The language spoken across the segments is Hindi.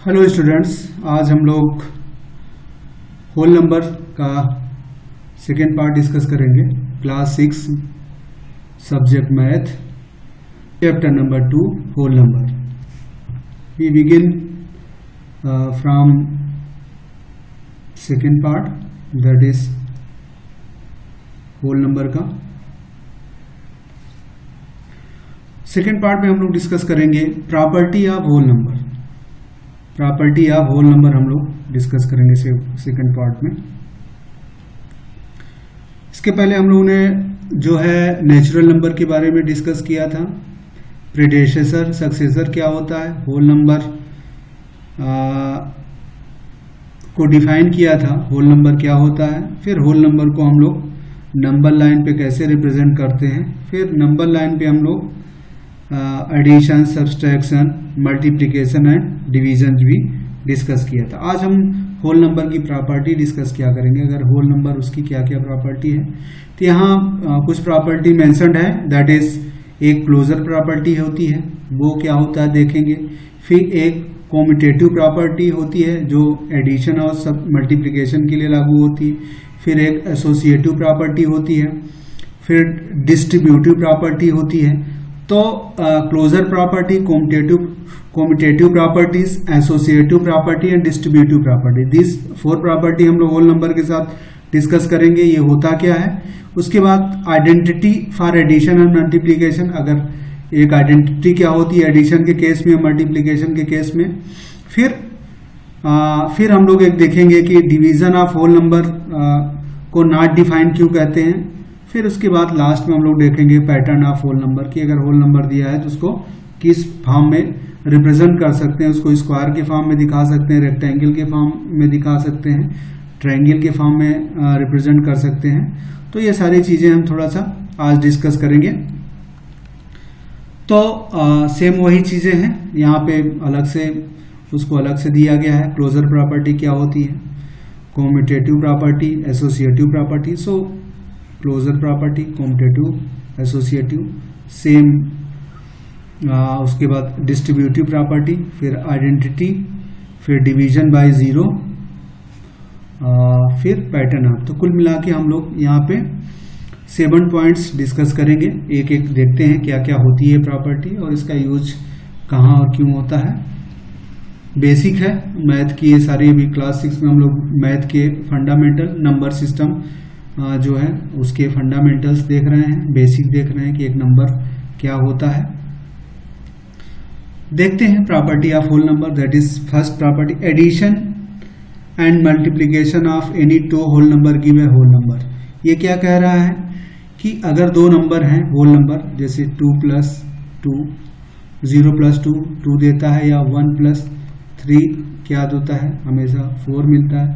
हेलो स्टूडेंट्स, आज हम लोग होल नंबर का सेकेंड पार्ट डिस्कस करेंगे। Class 6 subject math, chapter number 2 whole number. We begin from second part, that is whole number का सेकेंड पार्ट में हम लोग डिस्कस करेंगे property of whole number. Property of whole number हम लोग डिस्कस करेंगे सेकंड पार्ट में। इसके पहले हम लोगों ने जो है नेचुरल नंबर के बारे में डिस्कस किया था। प्रेडेसेसर सक्सेसर क्या होता है, होल नंबर को डिफाइन किया था, होल नंबर क्या होता है। फिर होल नंबर को हम लोग नंबर लाइन पे कैसे रिप्रेजेंट करते हैं। फिर नंबर लाइन पे हम लोग addition, subtraction, multiplication and division भी डिस्कस किया था। आज हम होल नंबर की प्रॉपर्टी डिस्कस क्या करेंगे, अगर होल नंबर उसकी क्या क्या प्रॉपर्टी है। तो यहाँ कुछ प्रॉपर्टी मेंशन्ड है, दैट इज एक क्लोजर प्रॉपर्टी होती है, वो क्या होता है देखेंगे। फिर एक कॉम्यूटेटिव प्रॉपर्टी होती है जो एडिशन और सब मल्टीप्लिकेशन के लिए लागू होती है। फिर एक एसोसिएटिव प्रॉपर्टी होती है। फिर डिस्ट्रीब्यूटिव प्रॉपर्टी होती है। तो closure property, commutative properties, associative property and distributive property, this 4 property हम लोग होल नंबर के साथ डिस्कस करेंगे। ये होता क्या है। उसके बाद identity for addition and multiplication, अगर एक आइडेंटिटी क्या होती है एडिशन के केस में, मल्टीप्लिकेशन के केस में। फिर हम लोग एक देखेंगे कि डिवीजन ऑफ होल नंबर को नॉट डिफाइन क्यों कहते हैं। फिर उसके बाद लास्ट में हम लोग देखेंगे पैटर्न ऑफ होल नंबर की, अगर होल नंबर दिया है तो उसको किस फॉर्म में रिप्रेजेंट कर सकते हैं। उसको स्क्वायर के फॉर्म में दिखा सकते हैं, रेक्टेंगल के फॉर्म में दिखा सकते हैं, ट्रायंगल के फॉर्म में रिप्रेजेंट कर सकते हैं। तो ये सारी चीजें हम थोड़ा सा आज डिस्कस करेंगे। तो सेम वही चीजें हैं, यहाँ पे अलग से उसको अलग से दिया गया है। क्लोजर प्रॉपर्टी क्या होती है, commutative property, associative property. So closure property, commutative, associative, same. उसके बाद डिस्ट्रीब्यूटिव प्रॉपर्टी, फिर आइडेंटिटी, फिर डिवीजन बाय 0, फिर पैटर्न ऑफ। तो कुल मिला के हम लोग यहाँ पे 7 पॉइंट्स डिस्कस करेंगे। एक एक देखते हैं क्या क्या होती है प्रॉपर्टी और इसका यूज कहाँ और क्यों होता है। बेसिक है मैथ की ये सारी, अभी क्लास 6 में हम लोग मैथ के फंडामेंटल, नंबर सिस्टम जो है उसके फंडामेंटल्स देख रहे हैं, बेसिक देख रहे हैं कि एक नंबर क्या होता है। देखते हैं property of whole number, that is first property, addition and multiplication of any 2 whole number give a whole number. ये क्या कह रहा है कि अगर 2 नंबर हैं होल नंबर, जैसे 2 + 2, 0 + 2 2 देता है, या 1 + 3 क्या होता है, हमेशा 4 मिलता है।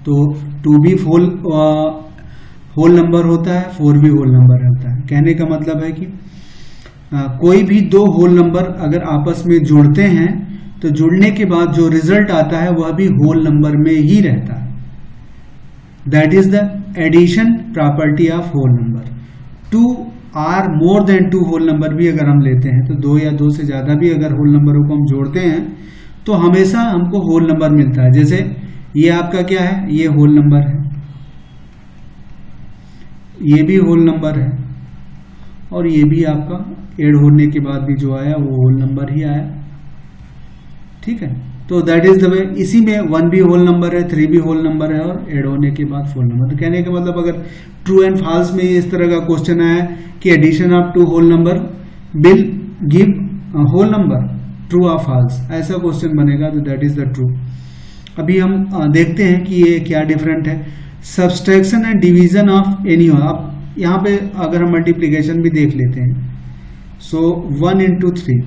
तो 2 भी होल नंबर होता है, 4 भी होल नंबर होता है। कहने का मतलब है कि कोई भी 2 होल नंबर अगर आपस में जुड़ते हैं तो जुड़ने के बाद जो रिजल्ट आता है वह भी होल नंबर में ही रहता है। That is the addition property of whole number. 2 or more than 2 whole number भी अगर हम लेते हैं तो 2 या 2 से ज्यादा भी अगर होल नंबरों को हम जोड़ते हैं तो हमेशा हमको होल नंबर मिलता है। जैसे ये आपका क्या है, ये होल नंबर है, ये भी होल नंबर है, और ये भी आपका ऐड होने के बाद भी जो आया वो होल नंबर ही आया। ठीक है, तो दैट इज द वे। इसी में 1 भी होल नंबर है, 3 भी होल नंबर है, और ऐड होने के बाद होल नंबर। तो कहने का मतलब अगर ट्रू एंड फॉल्स में इस तरह का क्वेश्चन आया कि addition of 2 whole number will give whole number, true और फॉल्स, ऐसा क्वेश्चन बनेगा तो दैट इज द ट्रू। अभी हम देखते हैं कि ये क्या डिफरेंट है। Subtraction and division of any, आप यहाँ पे अगर हम मल्टीप्लिकेशन भी देख लेते हैं। सो 1 × 3,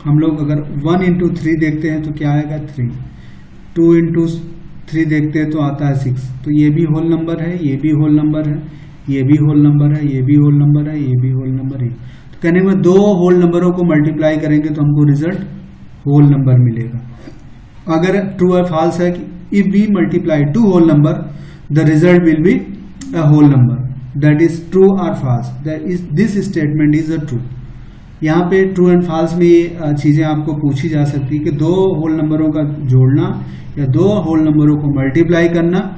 हम लोग अगर 1 × 3 देखते हैं तो क्या आएगा 3, 2 × 3 देखते हैं तो आता है 6। तो ये भी होल नंबर है, ये भी होल नंबर है, ये भी होल नंबर है, ये भी होल नंबर है, ये भी होल नंबर है। तो कहने में 2 होल नंबरों को मल्टीप्लाई करेंगे तो हमको रिजल्ट होल नंबर मिलेगा। अगर ट्रू और फॉल्स है कि if we multiply 2 whole number, the result will be a whole number. That is true or false. That is, this statement is a true. यहाँ पे ट्रू एंड फॉल्स में ये चीज़ें आपको पूछी जा सकती है कि दो होल नंबरों का जोड़ना या दो होल नंबरों को मल्टीप्लाई करना,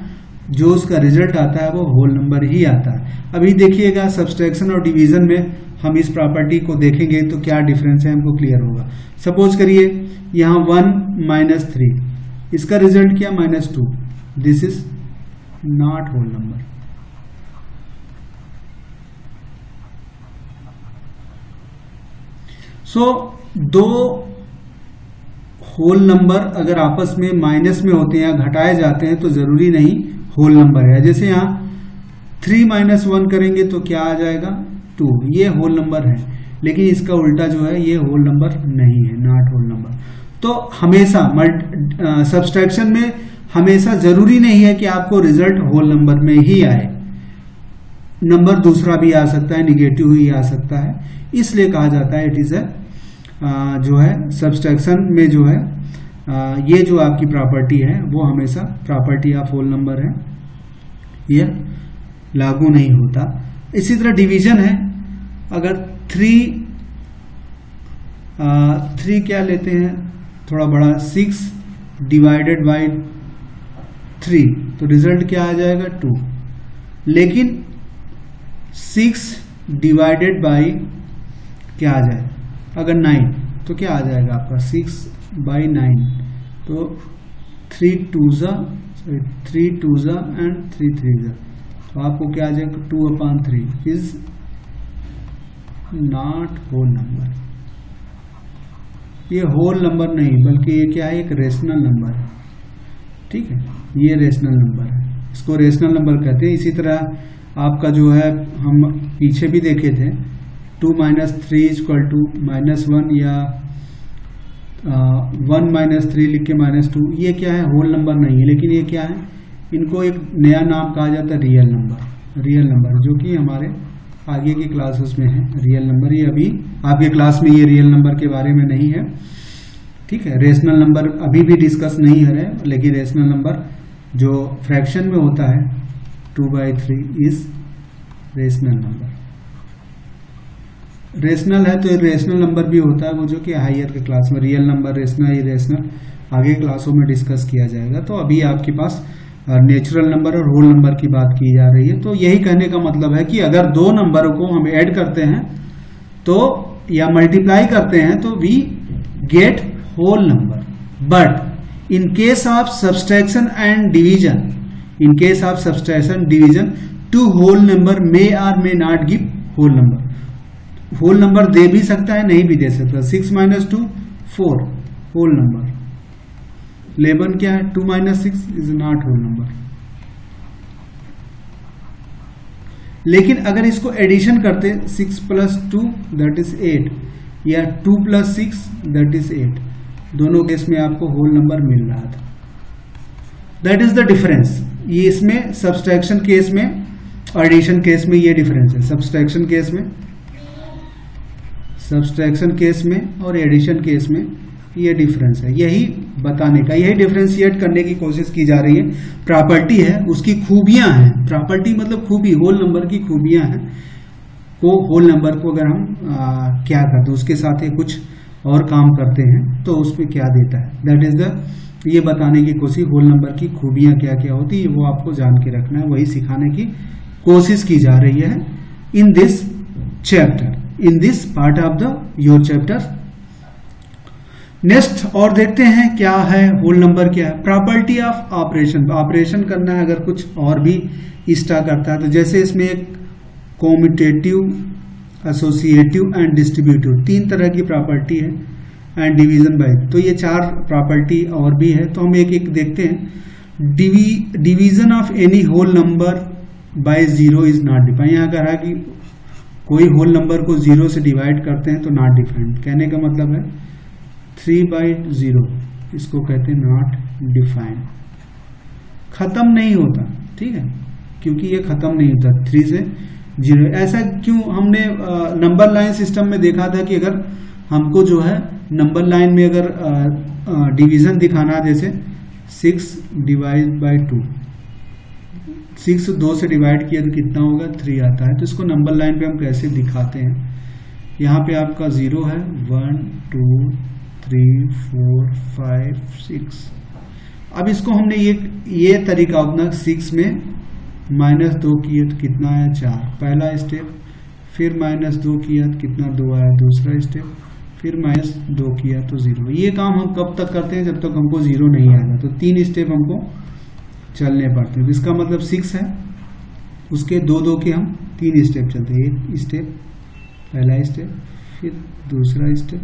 जो उसका रिजल्ट आता है वो होल नंबर ही आता है। अभी देखिएगा सब्सट्रैक्शन और डिवीजन में हम इस प्रॉपर्टी को देखेंगे तो क्या डिफरेंस है हमको क्लियर होगा। सपोज करिए यहाँ 1 - 3, इसका रिजल्ट क्या -2, this is not whole number. So दो होल नंबर अगर आपस में माइनस में होते हैं या घटाए जाते हैं तो जरूरी नहीं होल नंबर है। जैसे यहाँ 3 - 1 करेंगे तो क्या आ जाएगा 2, ये होल नंबर है, लेकिन इसका उल्टा जो है ये होल नंबर नहीं है, नॉट होल नंबर। तो हमेशा सब्सट्रैक्शन में हमेशा जरूरी नहीं है कि आपको रिजल्ट होल नंबर में ही आए, नंबर दूसरा भी आ सकता है, निगेटिव ही आ सकता है। इसलिए कहा जाता है इट इज जो है सब्सट्रैक्शन में जो है ये जो आपकी प्रॉपर्टी है वो हमेशा प्रॉपर्टी ऑफ होल नंबर है, ये लागू नहीं होता। इसी तरह डिवीजन है, अगर 3 क्या लेते हैं थोड़ा बड़ा 6 डिवाइडेड बाय 3 तो रिजल्ट क्या आ जाएगा 2, लेकिन 6 डिवाइडेड बाय क्या आ जाए अगर 9 तो क्या आ जाएगा आपका 6/9, तो 3 2s एंड 3 3s, तो आपको क्या आ जाएगा 2/3 इज नॉट होल नंबर। ये होल नंबर नहीं बल्कि ये क्या है, एक रेशनल नंबर है, ठीक है, ये रेशनल नंबर है, इसको रेशनल नंबर कहते हैं। इसी तरह आपका जो है हम पीछे भी देखे थे 2 - 3 = -1 या 1 - 3 लिख के -2, ये क्या है होल नंबर नहीं है, लेकिन ये क्या है, इनको एक नया नाम कहा जाता है रियल नंबर, जो कि हमारे आगे की क्लासेस में है रियल नंबर। ये अभी आपके क्लास में ये रियल नंबर के बारे में नहीं है, ठीक है। रेशनल नंबर अभी भी डिस्कस नहीं है, लेकिन रेशनल नंबर जो फ्रैक्शन में होता है 2/3 इज रेशनल नंबर। रेशनल है तो रेशनल नंबर भी होता है वो जो कि हायर के क्लास में रियल नंबर, रेशनल, इरेशनल आगे क्लासों में डिस्कस किया जाएगा। तो अभी आपके पास नेचुरल नंबर और होल नंबर की बात की जा रही है। तो यही कहने का मतलब है कि अगर दो नंबरों को हम ऐड करते हैं तो या मल्टीप्लाई करते हैं तो we get whole number, but in case of subtraction and division to whole number may और may not give whole number. Whole number दे भी सकता है, नहीं भी दे सकता। 6 - 2 4 होल नंबर, 11 क्या है 2 - 6 इज नॉट होल नंबर। लेकिन अगर इसको एडिशन करते 6 + 2 दैट इज 8 या 2 + 6 दैट इज 8, दोनों केस में आपको होल नंबर मिल रहा था। That is the difference. ये इसमें सब्सट्रैक्शन केस में और एडिशन केस में ये डिफरेंस है। सब्सट्रैक्शन केस में और एडिशन केस में ये डिफरेंस है। यही बताने का, यही डिफरेंशिएट करने की कोशिश की जा रही है। प्रॉपर्टी है, उसकी खूबियां हैं। प्रॉपर्टी मतलब खूबी, होल नंबर की खूबियां हैं। को होल नंबर को अगर हम क्या करते हैं उसके साथ ही कुछ और काम करते हैं तो उसमें क्या देता है, दैट इज द, ये बताने की कोशिश होल नंबर की खूबियां क्या क्या होती है वो आपको जान के रखना है, वही सिखाने की कोशिश की जा रही है in this chapter, in this part of the your chapter. Next और देखते हैं क्या है होल नंबर, क्या है प्रॉपर्टी ऑफ ऑपरेशन। ऑपरेशन करना है अगर कुछ और भी इस्टा करता है तो जैसे इसमें एक कॉम्यूटेटिव, एसोसिएटिव एंड डिस्ट्रीब्यूटिव, 3 तरह की प्रॉपर्टी है, एंड डिवीजन बाय, तो ये 4 प्रॉपर्टी और भी है। तो हम एक एक देखते हैं। Division of any whole number by 0 is not defined. यहाँ कह रहा है कि कोई होल नंबर को 0 से डिवाइड करते हैं तो नॉट डिफाइंड, कहने का मतलब है 3/0, इसको कहते हैं नॉट डिफाइंड, खत्म नहीं होता, ठीक है, क्योंकि ये खत्म नहीं होता 3 से 0। ऐसा क्यों, हमने नंबर लाइन सिस्टम में देखा था कि अगर हमको जो है नंबर लाइन में अगर डिवीजन दिखाना है, जैसे 6 डिवाइड बाय 2, 6 2 से डिवाइड किया तो कितना होगा 3 आता है। तो इसको नंबर लाइन पे हम कैसे दिखाते हैं, यहाँ पे आपका 0 है, 1 2 3 4 5 6। अब इसको हमने ये तरीका अपना 6 में -2 किए तो कितना आया 4, पहला स्टेप। फिर -2 किया तो कितना 2 आया, दूसरा स्टेप। फिर -2 किया तो 0। ये काम हम कब तक करते हैं, जब तक हमको 0 नहीं आएगा। तो 3 स्टेप हमको चलने पड़ते हैं। इसका मतलब 6 है, उसके 2 के हम 3 स्टेप चलते हैं। एक स्टेप, पहला स्टेप, फिर दूसरा स्टेप,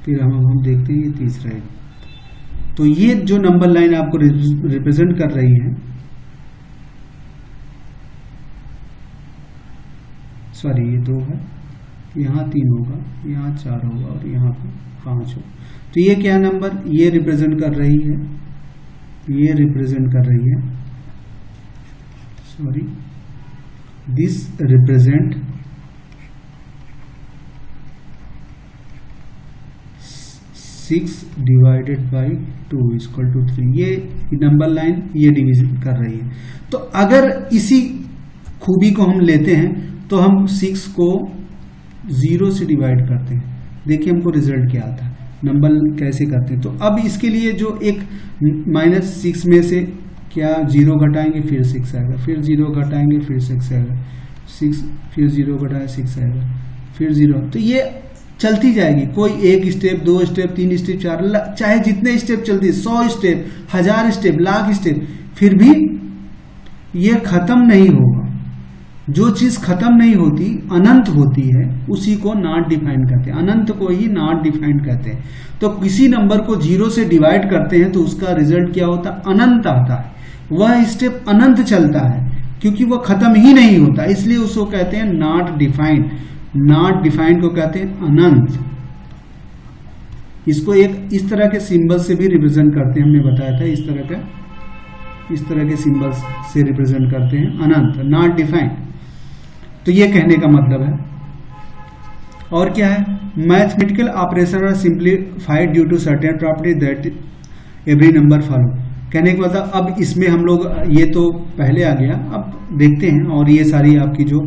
फिर हम देखते हैं ये तीसरा है। तो ये जो नंबर लाइन आपको रिप्रेजेंट कर रही है, सॉरी ये 2 है, यहाँ 3 होगा, यहाँ 4 होगा और यहाँ पे 5 होगा। तो ये क्या नंबर, ये रिप्रेजेंट कर रही है, ये रिप्रेजेंट कर रही है, sorry this represent 6 divided by 2 equal to 3। ये नंबर लाइन ये डिवीजन कर रही है। तो अगर इसी खूबी को हम लेते हैं तो हम 6 को 0 से डिवाइड करते हैं। देखिए हमको रिजल्ट क्या आता है, नंबर कैसे करते हैं। तो अब इसके लिए जो एक -6 में से क्या 0 घटाएंगे, फिर 6 आएगा, फिर 0 घटाएंगे, फिर 6 आएगा, 6 फिर 0 घटाएंगे 6 आएगा, फिर 0। तो ये चलती जाएगी, कोई 1 स्टेप, 2 स्टेप, 3 स्टेप, 4, चाहे जितने स्टेप चलती है, 100 स्टेप, 1000 स्टेप, लाख स्टेप, फिर भी ये खत्म नहीं होगा। जो चीज खत्म नहीं होती, अनंत होती है, उसी को नॉट डिफाइन कहते हैं, अनंत को ही नॉट डिफाइन कहते हैं। तो किसी नंबर को 0 से डिवाइड करते हैं तो उसका रिजल्ट क्या होता है, अनंत आता है। वह स्टेप अनंत चलता है क्योंकि वह खत्म ही नहीं होता, इसलिए उसको कहते हैं नॉट डिफाइंड। नॉट डिफाइंड को कहते हैं अनंत। इसको एक इस तरह के सिंबल से भी रिप्रेजेंट करते हैं, हमने बताया था, इस तरह के सिंबल से रिप्रेजेंट करते हैं अनंत, नॉट डिफाइंड। तो ये कहने का मतलब है। और क्या है, mathematical operation are simplified due to certain property that every number follow. कहने का मतलब अब इसमें हम लोग, ये तो पहले आ गया, अब देखते हैं। और ये सारी आपकी जो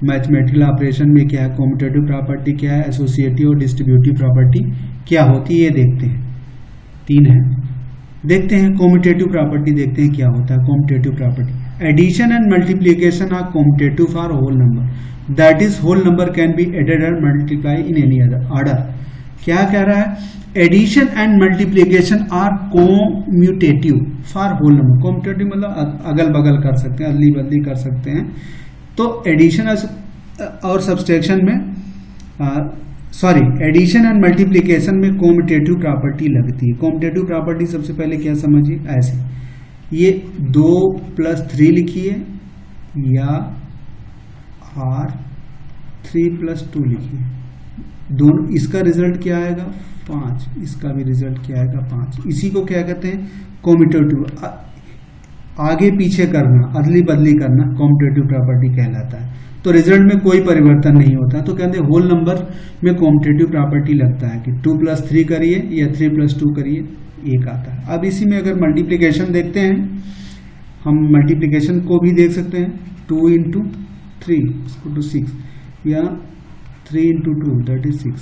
मैथमेटिकल ऑपरेशन में क्या है, कॉम्यूटेटिव प्रॉपर्टी क्या है, एसोसिएटिव और डिस्ट्रीब्यूटिव प्रॉपर्टी क्या होती है, ये देखते हैं। 3 है, देखते हैं। कॉम्यूटेटिव प्रॉपर्टी देखते हैं क्या होता है। Commutative property, addition and multiplication are commutative for whole number, that is whole number can be added and multiply in any other order. क्या कह रहा है, addition and multiplication are commutative for whole number. Commutative मतलब अगल बगल कर सकते हैं, अदली बदली कर सकते हैं। तो एडिशन और सब्सट्रैक्शन में, एडिशन एंड मल्टीप्लिकेशन में कॉम्यूटेटिव प्रॉपर्टी लगती है। कॉम्यूटेटिव प्रॉपर्टी सबसे पहले क्या समझिए, ऐसे ये 2 + 3 लिखिए या और 3 + 2 लिखिए, दोनों, इसका रिजल्ट क्या आएगा 5, इसका भी रिजल्ट क्या आएगा 5। इसी को क्या कहते हैं, कॉम्यूटेटिव। आगे पीछे करना, अदली बदली करना कॉम्यूटेटिव प्रॉपर्टी कहलाता है। तो रिजल्ट में कोई परिवर्तन नहीं होता। तो कहते हैं होल नंबर में कॉम्यूटेटिव प्रॉपर्टी लगता है कि 2 + 3 करिए या 3 + 2 करिए, 1 आता है। अब इसी में अगर मल्टीप्लिकेशन देखते हैं, हम मल्टीप्लिकेशन को भी देख सकते हैं। 2 × 3 = 6 या 3 × 2 दैट इज 6।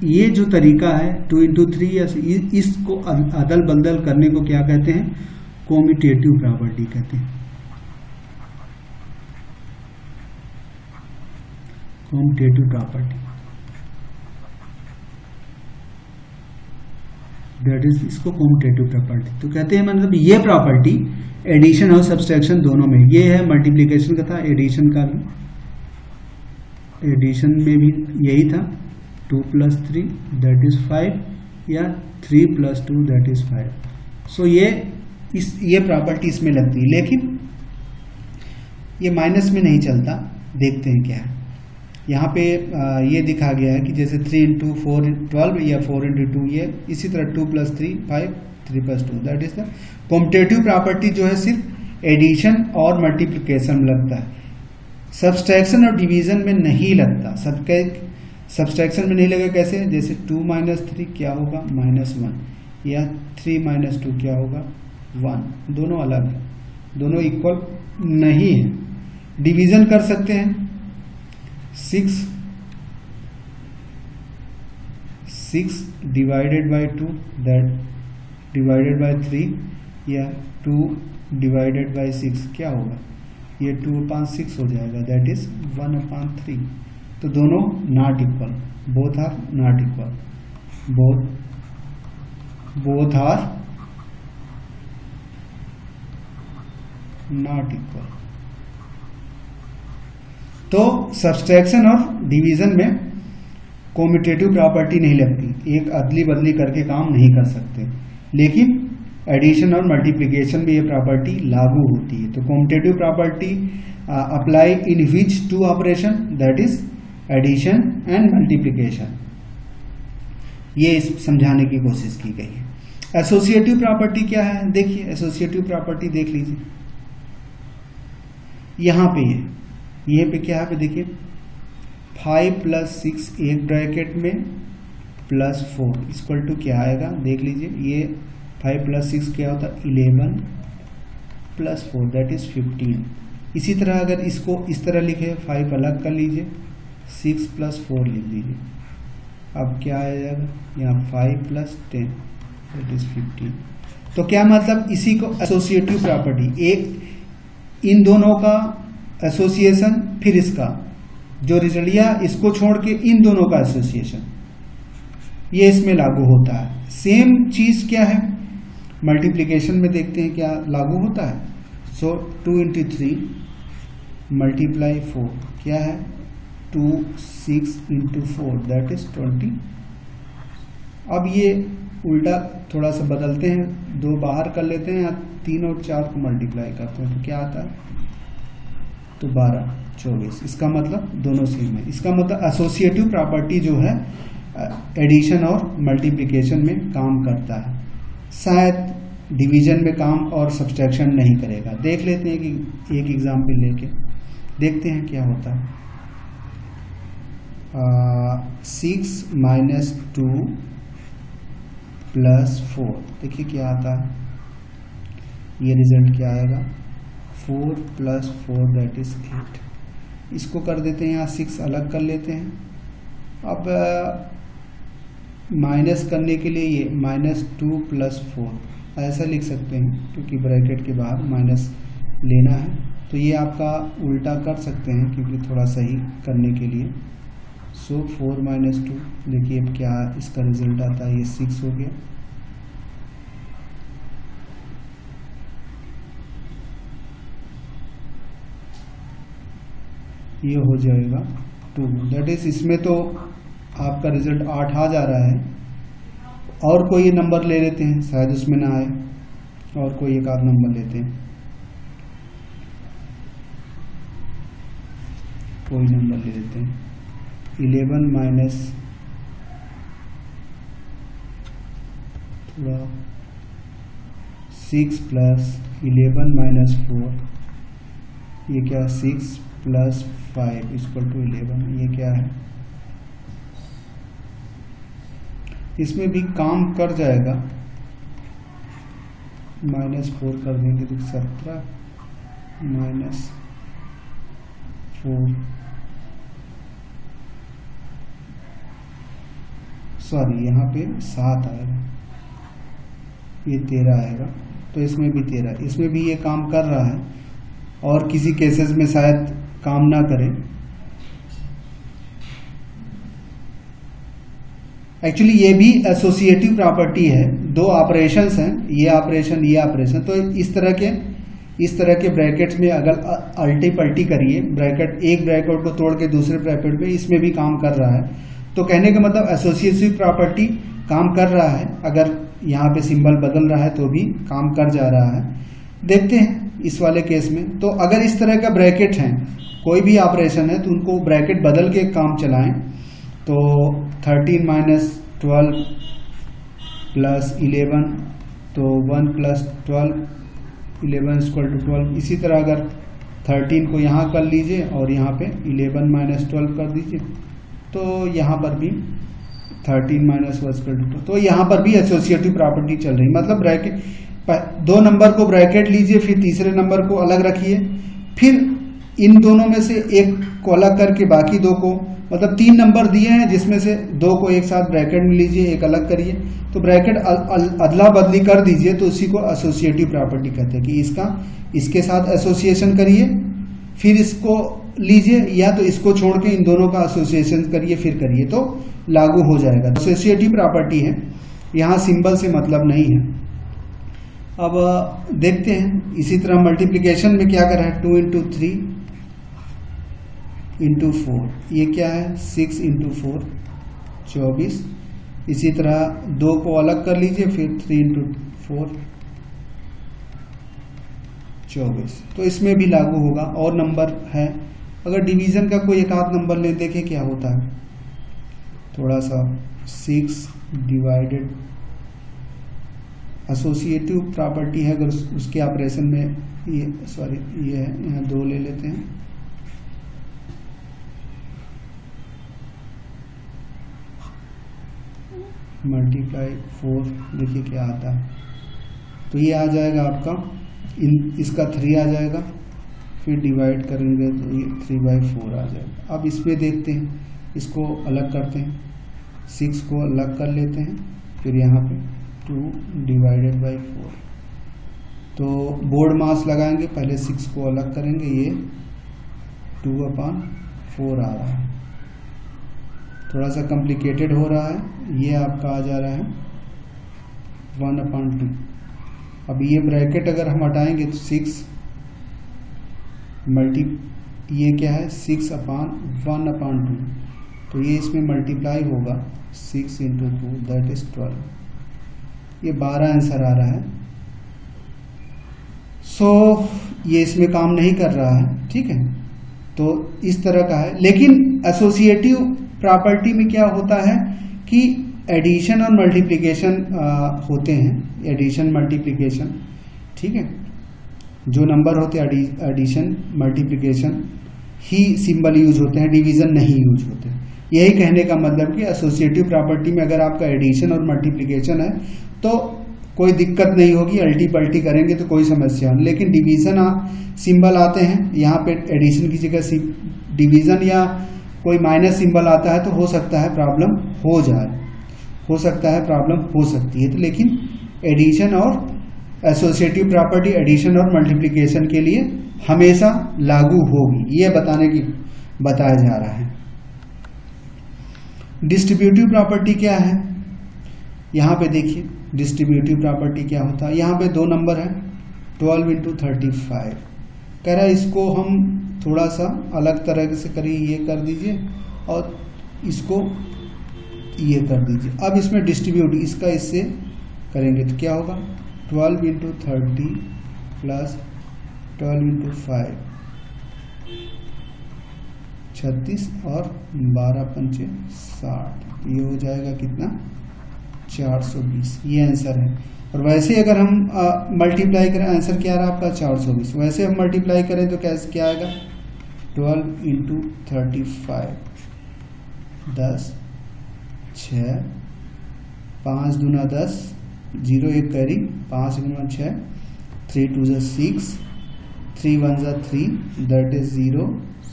ये जो तरीका है 2 × 3 या इसको अदल बदल करने को क्या कहते हैं, कॉम्यूटेटिव प्रॉपर्टी कहते हैं। कॉम्यूटेटिव प्रॉपर्टी दैट इज, इसको कॉम्यूटेटिव प्रॉपर्टी तो कहते हैं। मतलब ये प्रॉपर्टी एडिशन और सब्सट्रैक्शन दोनों में, ये है मल्टीप्लिकेशन का था, एडिशन का भी, एडिशन में भी यही था। 2 + 3 दैट इज 5 या 3 + 2 दैट इज 5। सो ये प्रॉपर्टी इसमें लगती है, लेकिन ये माइनस में नहीं चलता। देखते हैं क्या है यहाँ पे। ये दिखा गया है कि जैसे 3 × 4 12 या 4 × 2, ये इसी तरह 2 + 3 5, 3 + 2 that is the commutative property. जो है सिर्फ एडिशन और मल्टीप्लिकेशन में लगता है, सब्सट्रैक्शन और डिवीजन में नहीं लगता। सब्सट्रैक्शन में नहीं लगेगा कैसे, जैसे 2 - 3 क्या होगा -1 या 3 - 2 क्या होगा 1, दोनों अलग है, दोनों इक्वल नहीं है। डिवीजन कर सकते हैं, 6 6 divided by 2 that divided by 3 या 2 डिवाइडेड बाई 6 क्या होगा, ये 2/6 हो जाएगा, दैट इज 1/3। तो दोनों not equal, both are not equal, both are not equal. तो सब्सट्रैक्शन और डिवीजन में कॉम्यूटेटिव प्रॉपर्टी नहीं लगती, एक अदली बदली करके काम नहीं कर सकते, लेकिन एडिशन और मल्टीप्लिकेशन में ये प्रॉपर्टी लागू होती है। तो commutative property apply in which two operation, that is addition and multiplication. ये समझाने की कोशिश की गई है। एसोसिएटिव प्रॉपर्टी क्या है, देखिए एसोसिएटिव प्रॉपर्टी देख लीजिए, यहां पे ये पे क्या है पे देखिए 5 + 6 एक ब्रैकेट में +4 इक्वल टू क्या आएगा, देख लीजिए, ये 5 + 6 क्या होता है 11 + 4 दैट इज 15। इसी तरह अगर इसको इस तरह लिखे 5 अलग कर लीजिए, 6 + 4 लिख लीजिए, अब क्या आ जाएगा यहाँ 5 + 10 दैट इज 15। तो क्या मतलब, इसी को एसोसिएटिव प्रॉपर्टी, एक इन दोनों का एसोसिएशन, फिर इसका जो रिजल्ट या इसको छोड़ के इन दोनों का एसोसिएशन, ये इसमें लागू होता है। सेम चीज क्या है मल्टीप्लिकेशन में, देखते हैं क्या लागू होता है। सो 2 × 3 × 4 क्या है 2 6 × 4 दैट इज 20। अब ये उल्टा थोड़ा सा बदलते हैं, 2 बाहर कर लेते हैं, 3 और 4 को मल्टीप्लाई करते हैं तो क्या आता है, तो 12 24। इसका मतलब दोनों सेम है। इसका मतलब एसोसिएटिव प्रॉपर्टी जो है एडिशन और मल्टीप्लिकेशन में काम करता है, शायद डिवीजन में काम और सब्सट्रैक्शन नहीं करेगा। देख लेते हैं कि एक एग्जाम्पल लेके देखते हैं क्या होता है। 6 - 2 + 4 देखिए क्या आता है, ये रिजल्ट क्या आएगा 4 + 4 दैट इज 8। इसको कर देते हैं, यहाँ 6 अलग कर लेते हैं। अब माइनस करने के लिए ये -2 + 4 ऐसा लिख सकते हैं, क्योंकि ब्रैकेट के बाहर माइनस लेना है, तो ये आपका उल्टा कर सकते हैं क्योंकि थोड़ा सही करने के लिए। सो 4 - 2 देखिए अब क्या इसका रिजल्ट आता है, ये 6 हो गया। ये हो जाएगा 2 दैट इज, इसमें तो आपका रिजल्ट 8 आ जा रहा है। और कोई नंबर ले लेते हैं, शायद उसमें ना आए, और कोई एक आध नंबर लेते हैं, कोई नंबर ले लेते हैं 11 थोड़ा 6 + 11 - 4 ये क्या 6 + 5 = 11, ये क्या है, इसमें भी काम कर जाएगा, -4 कर देंगे तो 17 - 4 सॉरी यहाँ पे 7 आएगा, ये 13 आएगा, तो इसमें भी 13, इसमें भी ये काम कर रहा है, और किसी केसेस में शायद काम ना करे। एक्चुअली ये भी एसोसिएटिव प्रॉपर्टी है, 2 ऑपरेशंस हैं, ये ऑपरेशन, तो इस तरह के ब्रैकेट्स में अगर अल्टी पल्टी करिए, एक ब्रैकेट को तोड़ के दूसरे ब्रैकेट में, इसमें भी काम कर रहा है। तो कहने का मतलब एसोसिएटिव प्रॉपर्टी काम कर रहा है, अगर यहाँ पे सिंबल बदल रहा है तो भी काम कर जा रहा है। देखते हैं इस वाले केस में, तो अगर इस तरह का ब्रैकेट है, कोई भी ऑपरेशन है, तो उनको ब्रैकेट बदल के काम चलाएं। तो 13 - 12 + 11 तो 1 + 12 11 = 12। इसी तरह अगर 13 को यहाँ कर लीजिए और यहाँ पे 11 - 12 कर दीजिए, तो यहाँ पर भी 13 - 1 = 2। तो यहाँ पर भी एसोसिएटिव प्रॉपर्टी चल रही, मतलब ब्रैकेट 2 नंबर को ब्रैकेट लीजिए, फिर तीसरे नंबर को अलग रखिए, फिर इन दोनों में से एक को अलग करके बाकी दो को, मतलब 3 नंबर दिए हैं जिसमें से 2 को एक साथ ब्रैकेट में लीजिए, एक अलग करिए, तो ब्रैकेट अदला बदली कर दीजिए, तो उसी को एसोसिएटिव प्रॉपर्टी कहते हैं कि इसका इसके साथ एसोसिएशन करिए फिर इसको लीजिए, या तो इसको छोड़ के इन दोनों का एसोसिएशन करिए फिर करिए, तो लागू हो जाएगा। एसोसिएटिव प्रॉपर्टी है, यहाँ सिंबल से मतलब नहीं है। अब देखते हैं इसी तरह मल्टीप्लिकेशन में क्या करा है, 2 × 3 × 4, ये क्या है 6 × 4 24। इसी तरह 2 को अलग कर लीजिए, फिर 3 × 4 24, तो इसमें भी लागू होगा। और नंबर है, अगर डिवीजन का कोई एक आध नंबर ले, देखें क्या होता है, थोड़ा सा 6 डिवाइडेड, एसोसिएटिव प्रॉपर्टी है, अगर उसके ऑपरेशन में ये ये है, यहाँ 2 ले लेते हैं, मल्टीप्लाई 4, देखिए क्या आता है, तो ये आ जाएगा आपका, इसका 3 आ जाएगा, फिर डिवाइड करेंगे तो ये 3/4 आ जाएगा। अब इसमें देखते हैं, इसको अलग करते हैं, 6 को अलग कर लेते हैं, फिर यहाँ पे 2 डिवाइडेड बाई 4, तो बोर्ड मास लगाएंगे, पहले 6 को अलग करेंगे, ये 2/4 आ रहा है, थोड़ा सा कॉम्प्लिकेटेड हो रहा है, ये आपका आ जा रहा है 1/2। अब ये ब्रैकेट अगर हम हटाएंगे तो 6 ये क्या है 6/1/2, तो ये इसमें मल्टीप्लाई होगा 6 × 2 दैट इज 12, ये 12 आंसर आ रहा है। सो ये इसमें काम नहीं कर रहा है, ठीक है, तो इस तरह का है। लेकिन एसोसिएटिव प्रॉपर्टी में क्या होता है कि एडिशन और मल्टीप्लिकेशन होते हैं, एडिशन मल्टीप्लिकेशन, ठीक है, जो नंबर होते हैं एडिशन मल्टीप्लिकेशन ही सिंबल यूज होते हैं, डिवीजन नहीं यूज होते। यही कहने का मतलब कि एसोसिएटिव प्रॉपर्टी में अगर आपका एडिशन और मल्टीप्लिकेशन है तो कोई दिक्कत नहीं होगी, अल्टी पल्टी करेंगे तो कोई समस्या नहीं। लेकिन डिवीजन सिंबल आते हैं, यहाँ पे एडिशन की जगह डिवीजन या कोई माइनस सिंबल आता है तो हो सकता है प्रॉब्लम हो जाए, हो सकता है प्रॉब्लम हो सकती है। तो लेकिन एडिशन और एसोसिएटिव प्रॉपर्टी एडिशन और मल्टीप्लिकेशन के लिए हमेशा लागू होगी, ये बताया जा रहा है। डिस्ट्रीब्यूटिव प्रॉपर्टी क्या है, यहाँ पे देखिए डिस्ट्रीब्यूटिव प्रॉपर्टी क्या होता है। यहाँ पे 2 नंबर है, 12 × 35, कह रहा है इसको हम थोड़ा सा अलग तरह से करिए, ये कर दीजिए और इसको ये कर दीजिए। अब इसमें डिस्ट्रीब्यूट इसका इससे करेंगे तो क्या होगा, 12 × 30 प्लस 12 × 5 36 और 12 × 5 60, ये हो जाएगा कितना 420, ये आंसर है। और वैसे अगर हम मल्टीप्लाई करें, आंसर क्या रहा आपका 420, वैसे हम मल्टीप्लाई करें तो कैसे क्या आएगा 12 × 35 10 6 5 दूना 10 0 1 कैरी 5 × 6 3 2 6 3 1 3 दैट इज 0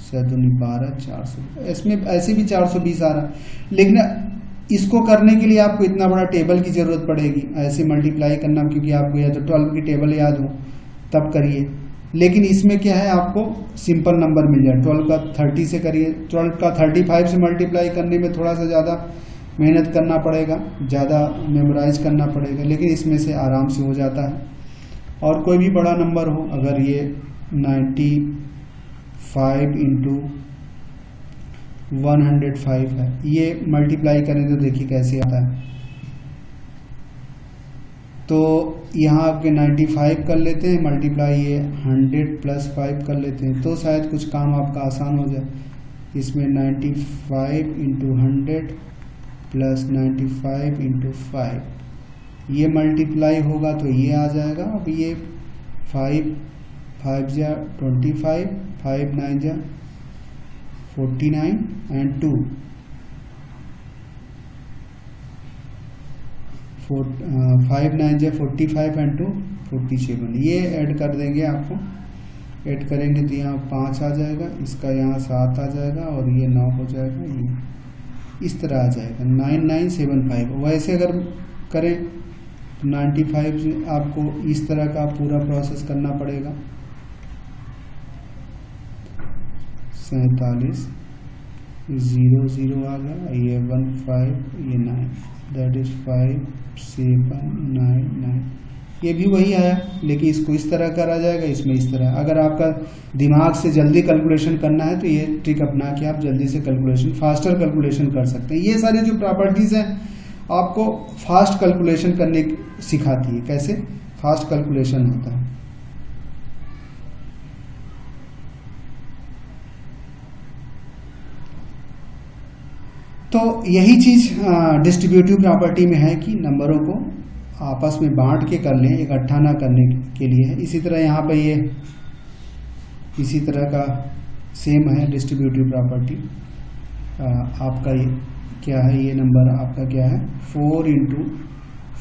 7 12 400। इसमें ऐसे भी 420 आ रहा, लेकिन इसको करने के लिए आपको इतना बड़ा टेबल की जरूरत पड़ेगी, ऐसे मल्टीप्लाई करना, क्योंकि आपको या तो 12 की टेबल याद हो तब करिए। लेकिन इसमें क्या है, आपको सिंपल नंबर मिल जाए, 12 का 30 से करिए, 12 का 35 से मल्टीप्लाई करने में थोड़ा सा ज़्यादा मेहनत करना पड़ेगा, ज़्यादा मेमोराइज करना पड़ेगा, लेकिन इसमें से आराम से हो जाता है। और कोई भी बड़ा नंबर हो, अगर ये 95 × 105 है, ये मल्टीप्लाई करें तो देखिए कैसे आता है। तो यहाँ आपके 95 कर लेते हैं मल्टीप्लाई, ये 100 + 5 कर लेते हैं, तो शायद कुछ काम आपका आसान हो जाए। इसमें 95 × 100 प्लस 95 × 5, ये मल्टीप्लाई होगा तो ये आ जाएगा। अब ये 5 5 जा 25, 5 9 जा 49 एंड 2 5 9 जा 45 एंड 2 47, ये ऐड कर देंगे आपको ऐड करेंगे तो यहाँ 5 आ जाएगा, इसका यहाँ 7 आ जाएगा और ये 9 हो जाएगा, ये इस तरह आ जाएगा 9975। वैसे अगर करें तो 95 आपको इस तरह का पूरा प्रोसेस करना पड़ेगा। 47 0 0 आ गया, ये 1 5 ये 9, दैट इज 5 7 9 9। ये भी वही आया, लेकिन इसको इस तरह करा जाएगा, इसमें इस तरह। अगर आपका दिमाग से जल्दी कैलकुलेशन करना है तो ये ट्रिक अपना के आप जल्दी से कैलकुलेशन, फास्टर कैलकुलेशन कर सकते हैं। ये सारे जो प्रॉपर्टीज हैं आपको फास्ट कैलकुलेशन करने सिखाती है, कैसे फास्ट कैलकुलेशन होता है। तो यही चीज डिस्ट्रीब्यूटिव प्रॉपर्टी में है कि नंबरों को आपस में बांट के कर लें, इकट्ठा ना करने के लिए है। इसी तरह यहाँ पे ये इसी तरह का सेम है डिस्ट्रीब्यूटिव प्रॉपर्टी। आपका ये क्या है, ये नंबर आपका क्या है 4 ×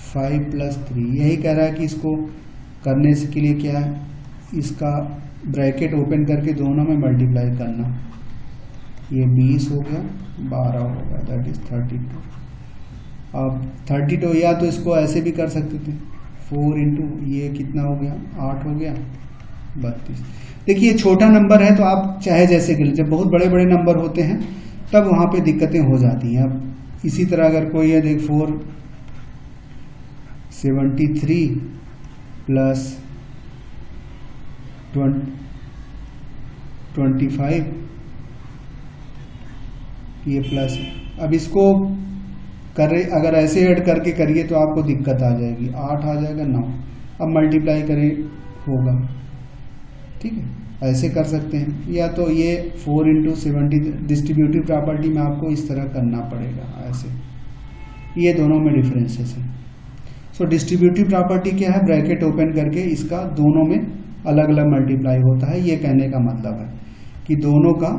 5 + 3। यही कह रहा है कि इसको करने के लिए क्या है, इसका ब्रैकेट ओपन करके दोनों में मल्टीप्लाई करना। ये 20 हो गया, 12 हो गया, दैट इज 32। अब 32 या तो इसको ऐसे भी कर सकते थे, 4 × ये कितना हो गया 8 हो गया 32। देखिए छोटा नंबर है तो आप चाहे जैसे कर लीजिए, जब बहुत बड़े बड़े नंबर होते हैं तब वहाँ पे दिक्कतें हो जाती हैं। अब इसी तरह अगर कोई है देख 473 + 25 ये प्लस है। अब इसको करे अगर ऐसे ऐड करके करिए तो आपको दिक्कत आ जाएगी, 8 आ जाएगा 9। अब मल्टीप्लाई करें होगा, ठीक है, ऐसे कर सकते हैं। या तो ये 4 × 70 डिस्ट्रीब्यूटिव प्रॉपर्टी में आपको इस तरह करना पड़ेगा ऐसे। ये दोनों में डिफरेंसेस हैं। सो डिस्ट्रीब्यूटिव प्रॉपर्टी क्या है, ब्रैकेट ओपन करके इसका दोनों में अलग अलग मल्टीप्लाई होता है। ये कहने का मतलब है कि दोनों का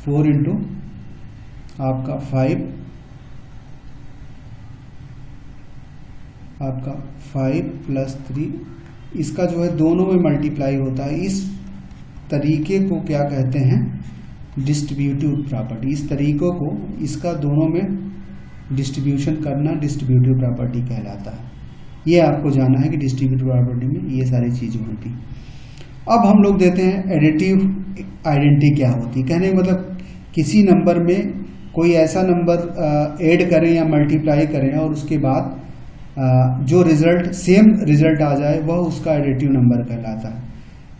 4 × आपका 5 आपका 5 + 3 इसका जो है दोनों में मल्टीप्लाई होता है। इस तरीके को क्या कहते हैं, डिस्ट्रीब्यूटिव प्रॉपर्टी। इस तरीकों को इसका दोनों में डिस्ट्रीब्यूशन करना डिस्ट्रीब्यूटिव प्रॉपर्टी कहलाता है। ये आपको जानना है कि डिस्ट्रीब्यूटिव प्रॉपर्टी में ये सारी चीजें होती। अब हम लोग देते हैं एडिटिव आइडेंटिटी क्या होती है। कहने का मतलब किसी नंबर में कोई ऐसा नंबर ऐड करें या मल्टीप्लाई करें और उसके बाद जो रिजल्ट सेम रिजल्ट आ जाए वह उसका एडिटिव नंबर कहलाता है।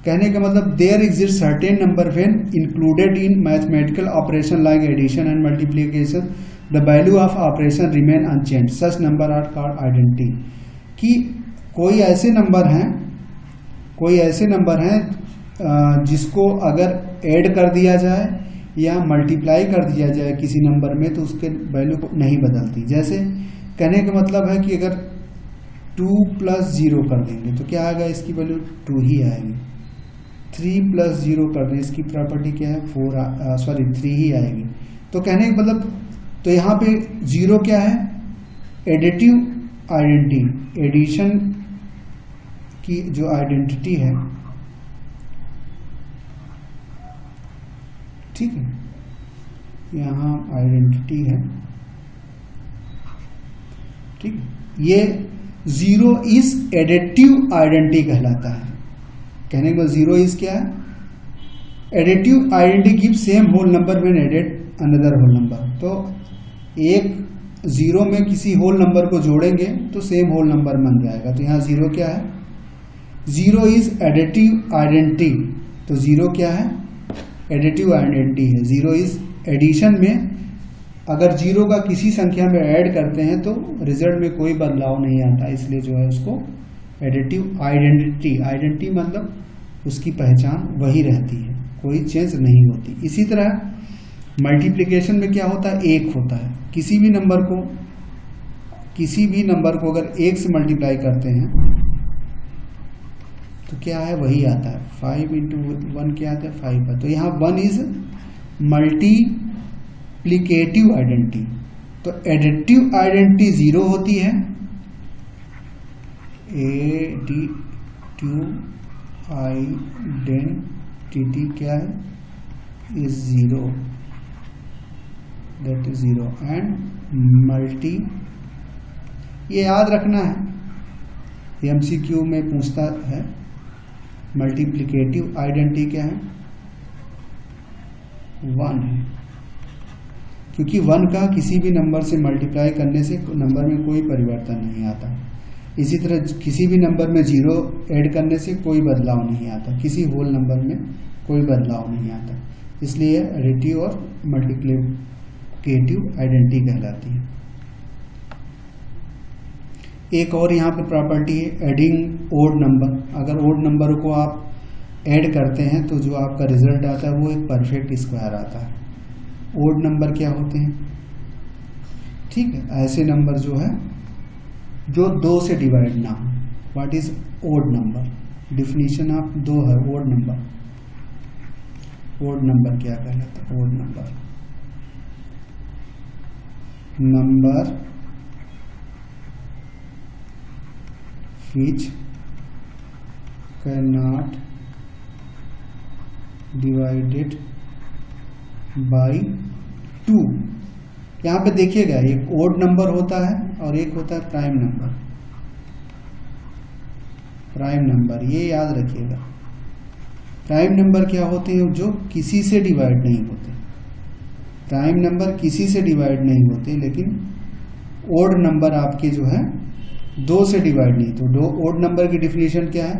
कहने का मतलब there exist certain number when included in mathematical operation like addition and multiplication the value of operation remain unchange, such number are called identity. कि कोई ऐसे नंबर हैं जिसको अगर ऐड कर दिया जाए या मल्टीप्लाई कर दिया जाए किसी नंबर में तो उसके वैल्यू को नहीं बदलती। जैसे कहने का मतलब है कि अगर 2 + 0 कर देंगे तो क्या आएगा, इसकी वैल्यू 2 ही आएगी। 3 + 0 कर दें, इसकी प्रॉपर्टी क्या है 3 ही आएगी। तो कहने का मतलब तो यहाँ पे 0 क्या है, एडिटिव आइडेंटिटी, एडिशन की जो आइडेंटिटी है, ठीक है, यहाँ आइडेंटिटी है, ठीक है। ये 0 इज एडिटिव आइडेंटिटी कहलाता है। कहने का 0 इज क्या है, additive identity give same whole number when added another whole number. तो एक 0 में किसी होल नंबर को जोड़ेंगे तो सेम होल नंबर बन जाएगा। तो यहाँ 0 क्या है, 0 इज एडिटिव आइडेंटिटी। तो 0 क्या है, एडिटिव आइडेंटिटी है। 0 इज एडिशन में अगर 0 का किसी संख्या में ऐड करते हैं तो रिजल्ट में कोई बदलाव नहीं आता, इसलिए जो है उसको एडिटिव आइडेंटिटी मतलब उसकी पहचान वही रहती है, कोई चेंज नहीं होती। इसी तरह मल्टीप्लिकेशन में क्या होता है, 1 होता है। किसी भी नंबर को अगर 1 से मल्टीप्लाई करते हैं तो क्या है, वही आता है। 5 × 1 क्या आता है, 5 है। तो यहाँ 1 इज मल्टीप्लिकेटिव आइडेंटिटी। तो एडिटिव आइडेंटिटी 0 होती है, एडिटिव आइडेंटिटी क्या है, is 0, that is 0 and multi, ये याद रखना है, एमसीक्यू में पूछता है। मल्टीप्लिकेटिव आइडेंटिटी क्या है, 1 है, क्योंकि 1 का किसी भी नंबर से मल्टीप्लाई करने से नंबर में कोई परिवर्तन नहीं आता। इसी तरह किसी भी नंबर में 0 ऐड करने से कोई बदलाव नहीं आता, किसी होल नंबर में कोई बदलाव नहीं आता, इसलिए एडिटिव और मल्टीप्लिकेटिव आइडेंटिटी कहलाती है। एक और यहाँ पे प्रॉपर्टी है एडिंग ओड नंबर। अगर ओड नंबर को आप ऐड करते हैं तो जो आपका रिजल्ट आता है वो एक परफेक्ट स्क्वायर आता है। ओड नंबर क्या होते हैं, ठीक है, ऐसे नंबर जो है जो 2 से डिवाइड ना हो। What is odd number, definition of 2 है ओड नंबर। ओड नंबर क्या कहलाता है, odd number, number which cannot divided by 2। यहाँ पे देखिएगा एक ओड नंबर होता है और एक होता है प्राइम नंबर। प्राइम नंबर ये याद रखिएगा, प्राइम नंबर क्या होते हैं, जो किसी से डिवाइड नहीं होते। प्राइम नंबर किसी से डिवाइड नहीं होते, लेकिन ओड नंबर आपके जो है 2 से डिवाइड नहीं। तो ओड नंबर की डिफिनेशन क्या है,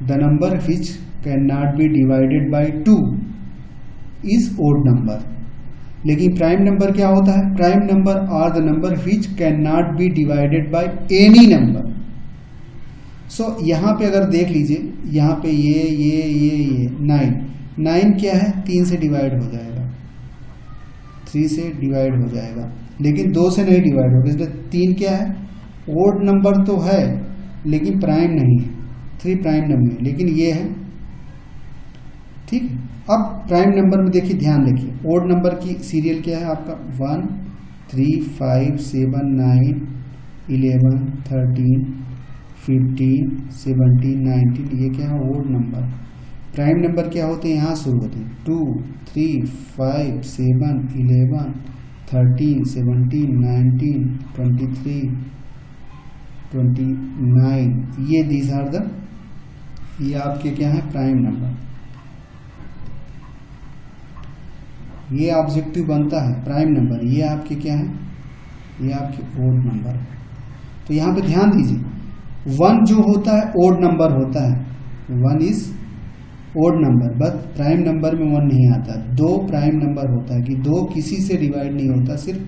the number which can not be divided by 2 is odd number. लेकिन प्राइम नंबर क्या होता है, prime number are the number which can not be divided by any number. So यहां पे अगर देख लीजिए, यहां पे ये 9 क्या है, 3 से डिवाइड हो जाएगा, 3 से डिवाइड हो जाएगा, लेकिन 2 से नहीं डिवाइड होगा, इसलिए 3 क्या है, ओड नंबर तो है लेकिन प्राइम नहीं है, 3 प्राइम नंबर है, लेकिन ये है, ठीक है। अब प्राइम नंबर में देखिए, ध्यान रखिए, ओड नंबर की सीरियल क्या है आपका, 1 3 5 7 9 11 13 15 17 19, ये क्या है, ओड नंबर। प्राइम नंबर क्या होते हैं, यहाँ शुरू होते हैं, 2 3 5 7 11 13 17 19 23 29, ये दीज आर द, ये आपके क्या है, प्राइम नंबर। ये ऑब्जेक्टिव बनता है प्राइम नंबर, ये आपके क्या है, ये आपके ओड नंबर। तो यहां पे ध्यान दीजिए, 1 जो होता है ओड नंबर होता है, 1 is odd number, but prime number में 1 नहीं आता। 2 प्राइम नंबर होता है कि 2 किसी से डिवाइड नहीं होता, सिर्फ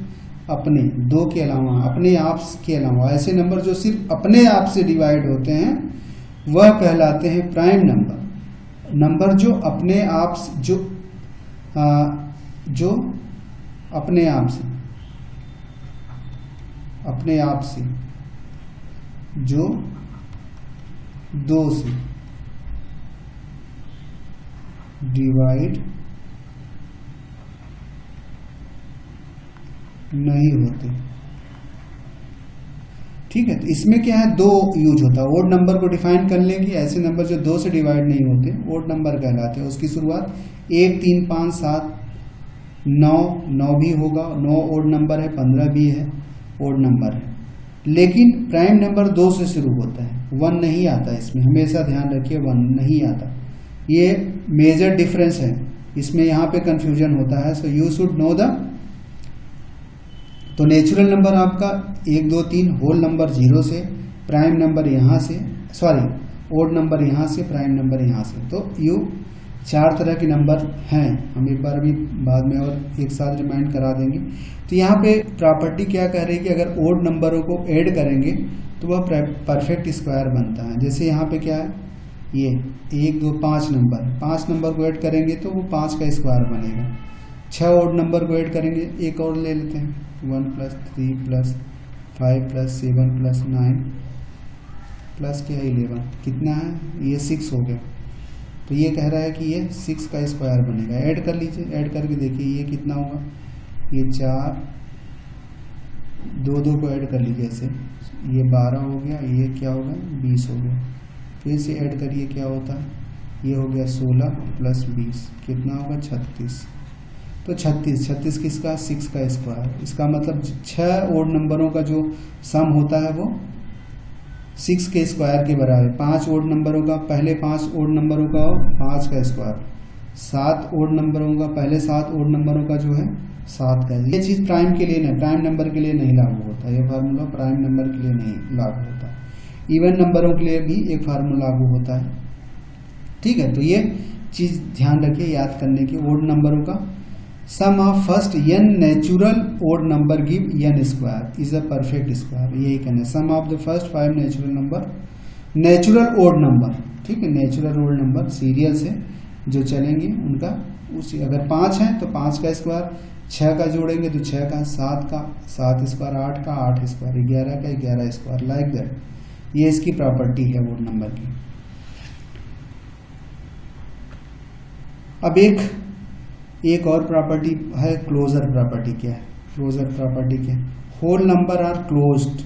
अपने, 2 के अलावा, अपने आप के अलावा। ऐसे नंबर जो सिर्फ अपने आप से डिवाइड होते हैं वह कहलाते हैं प्राइम नंबर। नंबर जो अपने आप जो अपने आप से जो 2 से डिवाइड नहीं होते, ठीक है। तो इसमें क्या है, 2 यूज होता है। ओड नंबर को डिफाइन कर लेंगे, ऐसे नंबर जो 2 से डिवाइड नहीं होते ओड नंबर कहलाते हैं। उसकी शुरुआत 1 3 5 7 9 भी होगा, 9 ओड नंबर है, 15 भी है, ओड नंबर है। लेकिन प्राइम नंबर 2 से शुरू होता है, 1 नहीं आता इसमें, हमेशा ध्यान रखिए 1 नहीं आता। ये मेजर डिफरेंस है, इसमें यहाँ पे कंफ्यूजन होता है। So you should know the, तो नेचुरल नंबर आपका 1 2 3 होल नंबर 0 से, प्राइम नंबर यहाँ से, सॉरी ओड नंबर यहाँ से, प्राइम नंबर यहाँ से। तो यू 4 तरह के नंबर हैं, हम एक बार अभी बाद में और एक साथ रिमाइंड करा देंगे। तो यहाँ पे प्रॉपर्टी क्या कह रही है कि अगर ओड नंबरों को ऐड करेंगे तो वह परफेक्ट स्क्वायर बनता है। जैसे यहाँ पे क्या है, ये 1 2 5 नंबर को ऐड करेंगे तो वो 5 का स्क्वायर बनेगा। 6 ओड नंबर को ऐड करेंगे, एक और ले लेते हैं, 1 + 3 + 5 + 7 + 9 प्लस क्या 11, कितना है, ये 6 हो गया। तो ये कह रहा है कि ये 6 का स्क्वायर बनेगा। ऐड कर लीजिए, ऐड करके देखिए ये कितना होगा, ये 4 2 को ऐड कर लीजिए ऐसे, ये 12 हो गया, ये क्या होगा 20 हो गया। फिर से ऐड करिए, क्या होता है ये हो गया 16 प्लस 20 कितना होगा 36। तो 36 किसका 6 का स्क्वायर, इसका मतलब 6 ओड नंबरों का जो सम होता है वो 6 के स्क्वायर के बराबर। 5 ओड नंबरों का पहले 5 ओड नंबरों का 5 का स्क्वायर, 7 ओड नंबरों का पहले 7 ओड नंबरों का जो है 7 का। ये चीज प्राइम के लिए नहीं, प्राइम नंबर के लिए नहीं लागू होता, ये फार्मूला प्राइम नंबर के लिए नहीं लागू होता। इवन नंबरों के लिए भी एक फार्मूला लागू होता है, ठीक है। तो ये चीज ध्यान रखिए याद करने की। ओड नंबरों का sum of first n natural odd number give n square is a perfect square, यही कहना। Sum of the first 5 natural number, natural odd number, ठीक है। नेचुरल ओड नंबर सीरियल से जो चलेंगे उनका उसी, अगर 5 है तो 5 का स्क्वायर, 6 का जोड़ेंगे तो 6 का, 7 का 7 स्क्वायर, 8 का 8 स्क्वायर, 11 का 11 स्क्वायर, लाइक दैट। ये इसकी प्रॉपर्टी है ओड नंबर की। अब एक और प्रॉपर्टी है क्लोजर प्रॉपर्टी। क्या है क्लोजर प्रॉपर्टी? क्या whole number are closed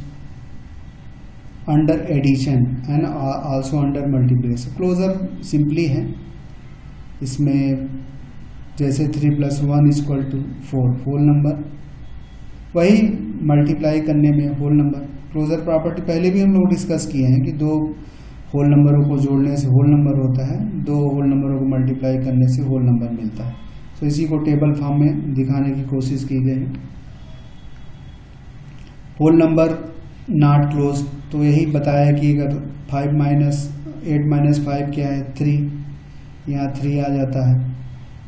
under addition and also under multiplication. Closure simply है, इसमें जैसे 3 + 1 = 4 होल नंबर, वही मल्टीप्लाई करने में होल नंबर। क्लोजर प्रॉपर्टी पहले भी हम लोग डिस्कस किए हैं कि 2 होल नंबरों को जोड़ने से होल नंबर होता है, 2 होल नंबरों को मल्टीप्लाई करने से होल नंबर मिलता है। तो इसी को टेबल फॉर्म में दिखाने की कोशिश की गई है। होल नंबर नॉट क्लोज, तो यही बताया कि अगर 8 - 5 क्या है 3, यहाँ 3 आ जाता है,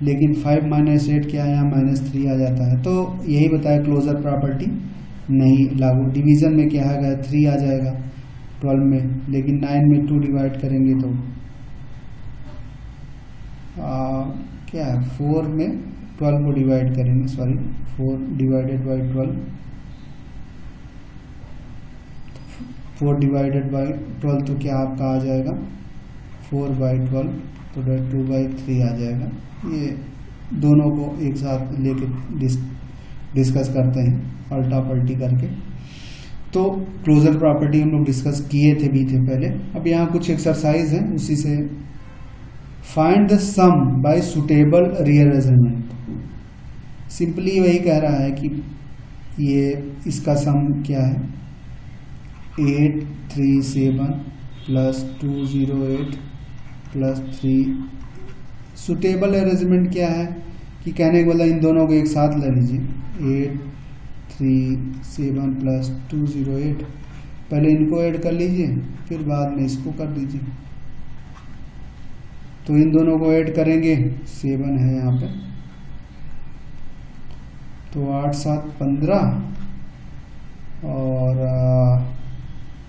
लेकिन 5 - 8 क्या है यहाँ -3 आ जाता है। तो यही बताया क्लोजर प्रॉपर्टी नहीं लागू। डिवीजन में क्या है 3 आ जाएगा 12 में, लेकिन 9 में 2 डिवाइड करेंगे तो क्या है 4 में 12 को डिवाइड करेंगे, sorry 4 divided by 12, 4 divided by 12 तो क्या आपका आ जाएगा 4/12, तो 2/3 आ जाएगा। ये दोनों को एक साथ लेके डिस्कस करते हैं अल्टा पल्टी करके। तो क्लोजर प्रॉपर्टी हम लोग डिस्कस किए थे पहले। अब यहाँ कुछ एक्सरसाइज है, उसी से find the sum by suitable rearrangement. Simply वही कह रहा है कि ये इसका सम क्या है 837 + 208 + 3। सुटेबल अरेंजमेंट क्या है कि कहने के मतलब इन दोनों को एक साथ ले लीजिए, 837 + 208, पहले इनको ऐड कर लीजिए फिर बाद में इसको कर दीजिए। तो इन दोनों को ऐड करेंगे 7 है यहाँ पे, तो 8 × 7 = 15 और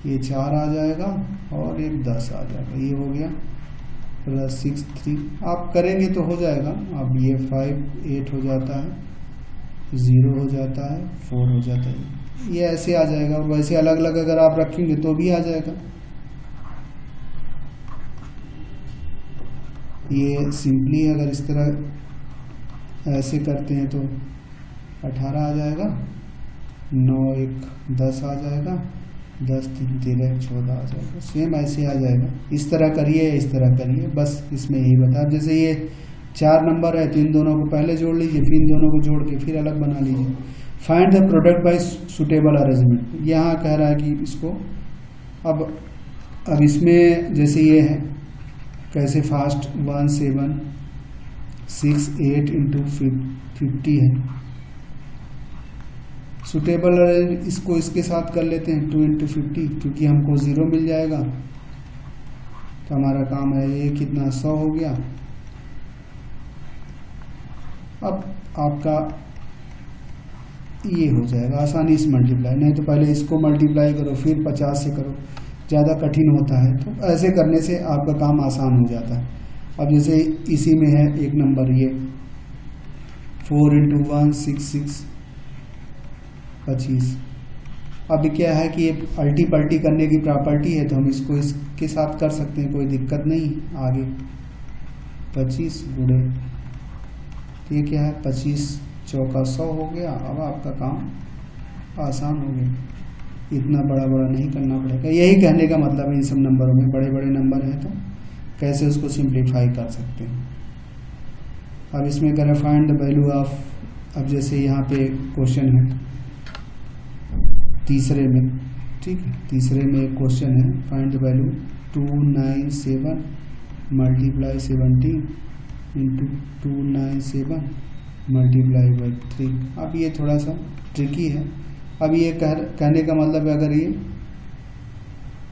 ये 4 आ जाएगा और एक 10 आ जाएगा, ये हो गया +6 3। आप करेंगे तो हो जाएगा। अब ये 5 8 हो जाता है, 0 हो जाता है, 4 हो जाता है, ये ऐसे आ जाएगा। और वैसे अलग अलग अगर आप रखेंगे तो भी आ जाएगा। ये सिंपली अगर इस तरह ऐसे करते हैं तो 18 आ जाएगा, 9 1 10 आ जाएगा, 10 3 13 14 आ जाएगा। सेम ऐसे आ जाएगा। इस तरह करिए, इस तरह करिए, बस इसमें यही बता। जैसे ये 4 नंबर है तो इन दोनों को पहले जोड़ लीजिए, फिर इन दोनों को जोड़ के फिर अलग बना लीजिए। Find the product bye suitable arrangement. यहाँ कह रहा है कि इसको अब इसमें जैसे ये है कैसे फास्ट 1 7 6 8 × 50 है। सुटेबल इसको इसके साथ कर लेते हैं 2 × 50, क्योंकि हमको 0 मिल जाएगा तो हमारा काम है। ये कितना 100 हो गया। अब आपका ये हो जाएगा आसानी से मल्टीप्लाई, नहीं तो पहले इसको मल्टीप्लाई करो फिर 50 से करो, ज़्यादा कठिन होता है। तो ऐसे करने से आपका काम आसान हो जाता है। अब जैसे इसी में है एक नंबर ये 4 × 1 6 6 25। अब क्या है कि ये अल्टी पल्टी करने की प्रॉपर्टी है, तो हम इसको इसके साथ कर सकते हैं, कोई दिक्कत नहीं। आगे 25 गुणे, ये क्या है 25 चौका 100 हो गया। अब आपका काम आसान हो गया, इतना बड़ा नहीं करना पड़ेगा। यही कहने का मतलब है इन सब नंबरों में, बड़े बड़े नंबर हैं तो कैसे उसको सिंप्लीफाई कर सकते हैं। अब इसमें करें फाइंड द वैल्यू ऑफ, अब जैसे यहाँ पे क्वेश्चन है तीसरे में, ठीक है, तीसरे में एक क्वेश्चन है find the value 297 multiply 17 into 297 multiply by 3। अब ये थोड़ा सा ट्रिकी है। अब ये कहने का मतलब है अगर ये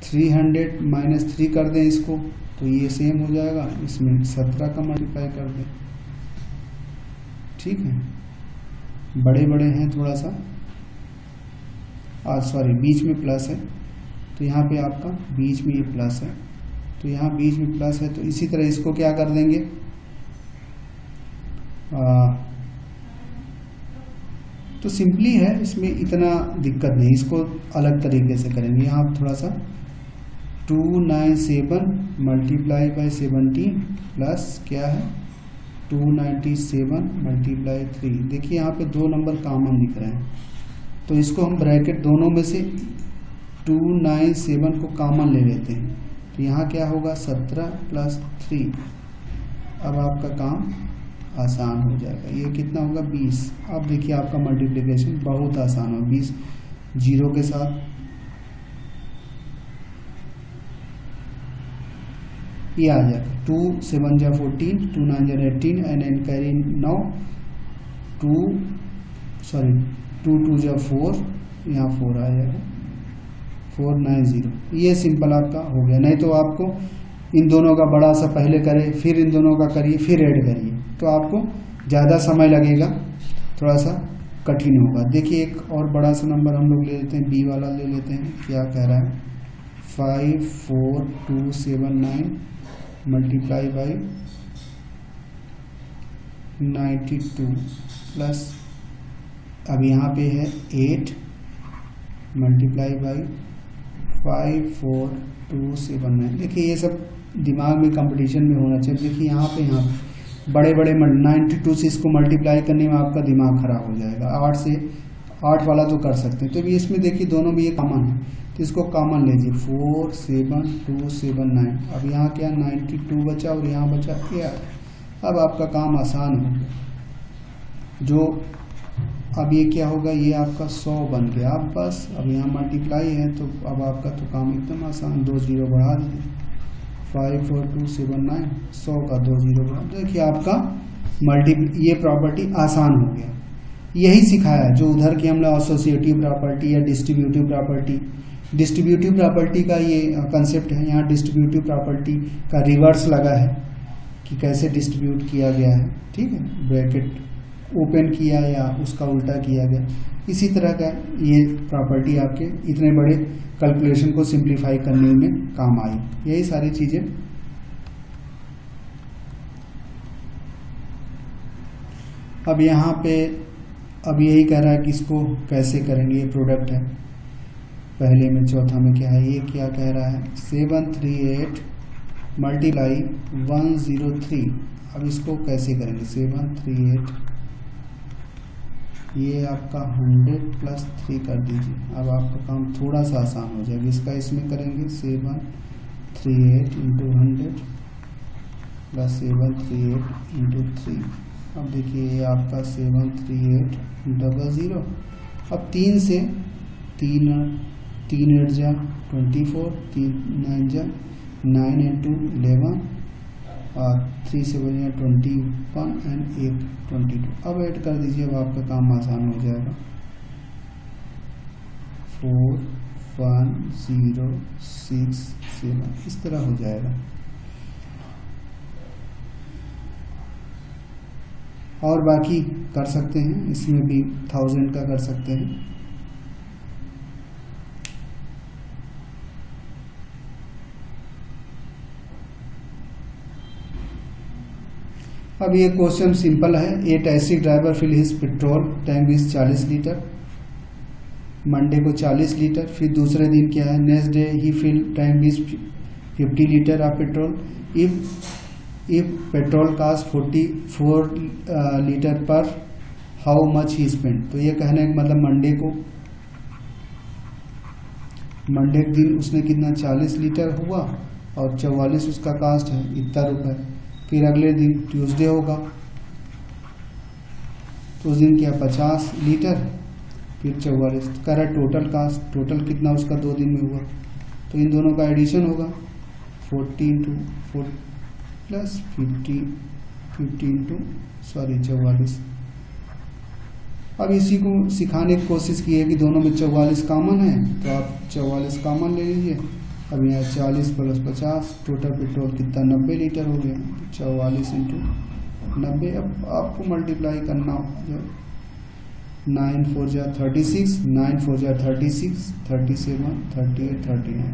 300 माइनस 3 कर दें इसको तो ये सेम हो जाएगा, इसमें 17 का मल्टीप्लाई कर दें, ठीक है। बड़े बड़े हैं थोड़ा सा, सॉरी बीच में प्लस है तो यहाँ पे आपका बीच में ये प्लस है, तो यहाँ बीच में प्लस है, तो इसी तरह इसको क्या कर देंगे, तो सिंपली है, इसमें इतना दिक्कत नहीं, इसको अलग तरीके से करेंगे। यहाँ थोड़ा सा 297 मल्टीप्लाई बाई 17 प्लस क्या है 297 मल्टीप्लाई 3। देखिए यहाँ पे दो नंबर कॉमन दिख रहे हैं, तो इसको हम ब्रैकेट दोनों में से 297 को कॉमन ले लेते हैं, तो यहाँ क्या होगा 17 प्लस 3। अब आपका काम आसान हो जाएगा, ये कितना होगा 20। अब देखिए आपका मल्टीप्लिकेशन बहुत आसान हो, 20 जीरो के साथ ये आ जाएगा 2 7 जा 14, 2 9 जा 18 एंड एन कैरी 9, 2 2 जा 4, यहाँ 4 आ जाएगा 490। ये सिंपल आपका हो गया। नहीं तो आपको इन दोनों का बड़ा सा पहले करें, फिर इन दोनों का करिए, फिर ऐड करिए, तो आपको ज़्यादा समय लगेगा, थोड़ा सा कठिन होगा। देखिए एक और बड़ा सा नंबर हम लोग ले लेते हैं, बी वाला ले लेते हैं। क्या कह रहा है 54279 मल्टीप्लाई बाई 92 प्लस, अब यहाँ पे है 8 मल्टीप्लाई बाई 54279। देखिए ये सब दिमाग में कंपटीशन में होना चाहिए। देखिए यहाँ पे बड़े बड़े 92 से इसको मल्टीप्लाई करने में आपका दिमाग खराब हो जाएगा। 8 से 8 वाला तो कर सकते हैं, तो भी इसमें देखिए दोनों में ये कॉमन है, तो इसको कॉमन लीजिए 47279। अब यहाँ क्या 92 बचा और यहाँ बचा 8। अब आपका काम आसान हो गया। जो अब ये क्या होगा, ये आपका 100 बन गया। अब बस अब यहाँ मल्टीप्लाई है तो अब आपका तो काम एकदम आसान, 2 जीरो बढ़ा दीजिए, 54279 100 का 2 जीरो बढ़ा, देखिए आपका ये प्रॉपर्टी आसान हो गया। यही सिखाया जो उधर की हमने एसोसिएटिव प्रॉपर्टी या डिस्ट्रीब्यूटिव प्रॉपर्टी का ये कंसेप्ट है। यहाँ डिस्ट्रीब्यूटिव प्रॉपर्टी का रिवर्स लगा है कि कैसे डिस्ट्रीब्यूट किया गया है, ठीक है, ब्रैकेट ओपन किया या उसका उल्टा किया गया। इसी तरह का ये प्रॉपर्टी आपके इतने बड़े कैलकुलेशन को सिंप्लीफाई करने में काम आई। यही सारी चीजें अब यहाँ पे अब यही कह रहा है कि इसको कैसे करेंगे, ये प्रोडक्ट है। पहले में चौथा में क्या है, ये क्या कह रहा है 738 मल्टीप्लाई 103। अब इसको कैसे करेंगे 738, ये आपका 100 प्लस 3 कर दीजिए। अब आपका काम थोड़ा सा आसान हो जाएगा। इसका इसमें करेंगे 738 इंटू 100 प्लस 738 इंटू 3। अब देखिए ये आपका 73800। अब 3 से 3 8 जा 24, 3 9 जा 9 इंटू 11 और 3 से बनिए 21 एंड 8 22। अब ऐड कर दीजिए, अब आपका काम आसान हो जाएगा। 4 1 0 6 7 इस तरह हो जाएगा। और बाकी कर सकते हैं, इसमें भी 1000 का कर सकते हैं। अब ये क्वेश्चन सिंपल है। A taxi driver fill his petrol tank is 40 litre. Monday को 40 लीटर। फिर दूसरे दिन क्या है, next day he fill tank is 50 litre of petrol. If petrol cost 44 litre पर हाउ मच ही स्पेंड। तो ये कहने का मतलब मंडे के दिन उसने कितना 40 लीटर हुआ और 44 उसका कास्ट है, इतना रुपए। फिर अगले दिन ट्यूसडे होगा, तो उस दिन क्या 50 लीटर, फिर 44। तो कह रहा है टोटल कास्ट, टोटल कितना उसका 2 दिन में हुआ, तो इन दोनों का एडिशन होगा 40 × 4 प्लस 50 × 44। अब इसी को सिखाने की कोशिश की है कि दोनों में 44 कॉमन है, तो आप 44 कॉमन ले लीजिए। अब यहाँ 40 + 50, टोटल पेट्रोल कितना 90 लीटर हो गया, 44 × 90। अब आपको मल्टीप्लाई करना होगा, 9 × 4 = 36, 9 × 4 = 36, 37, 38, 39,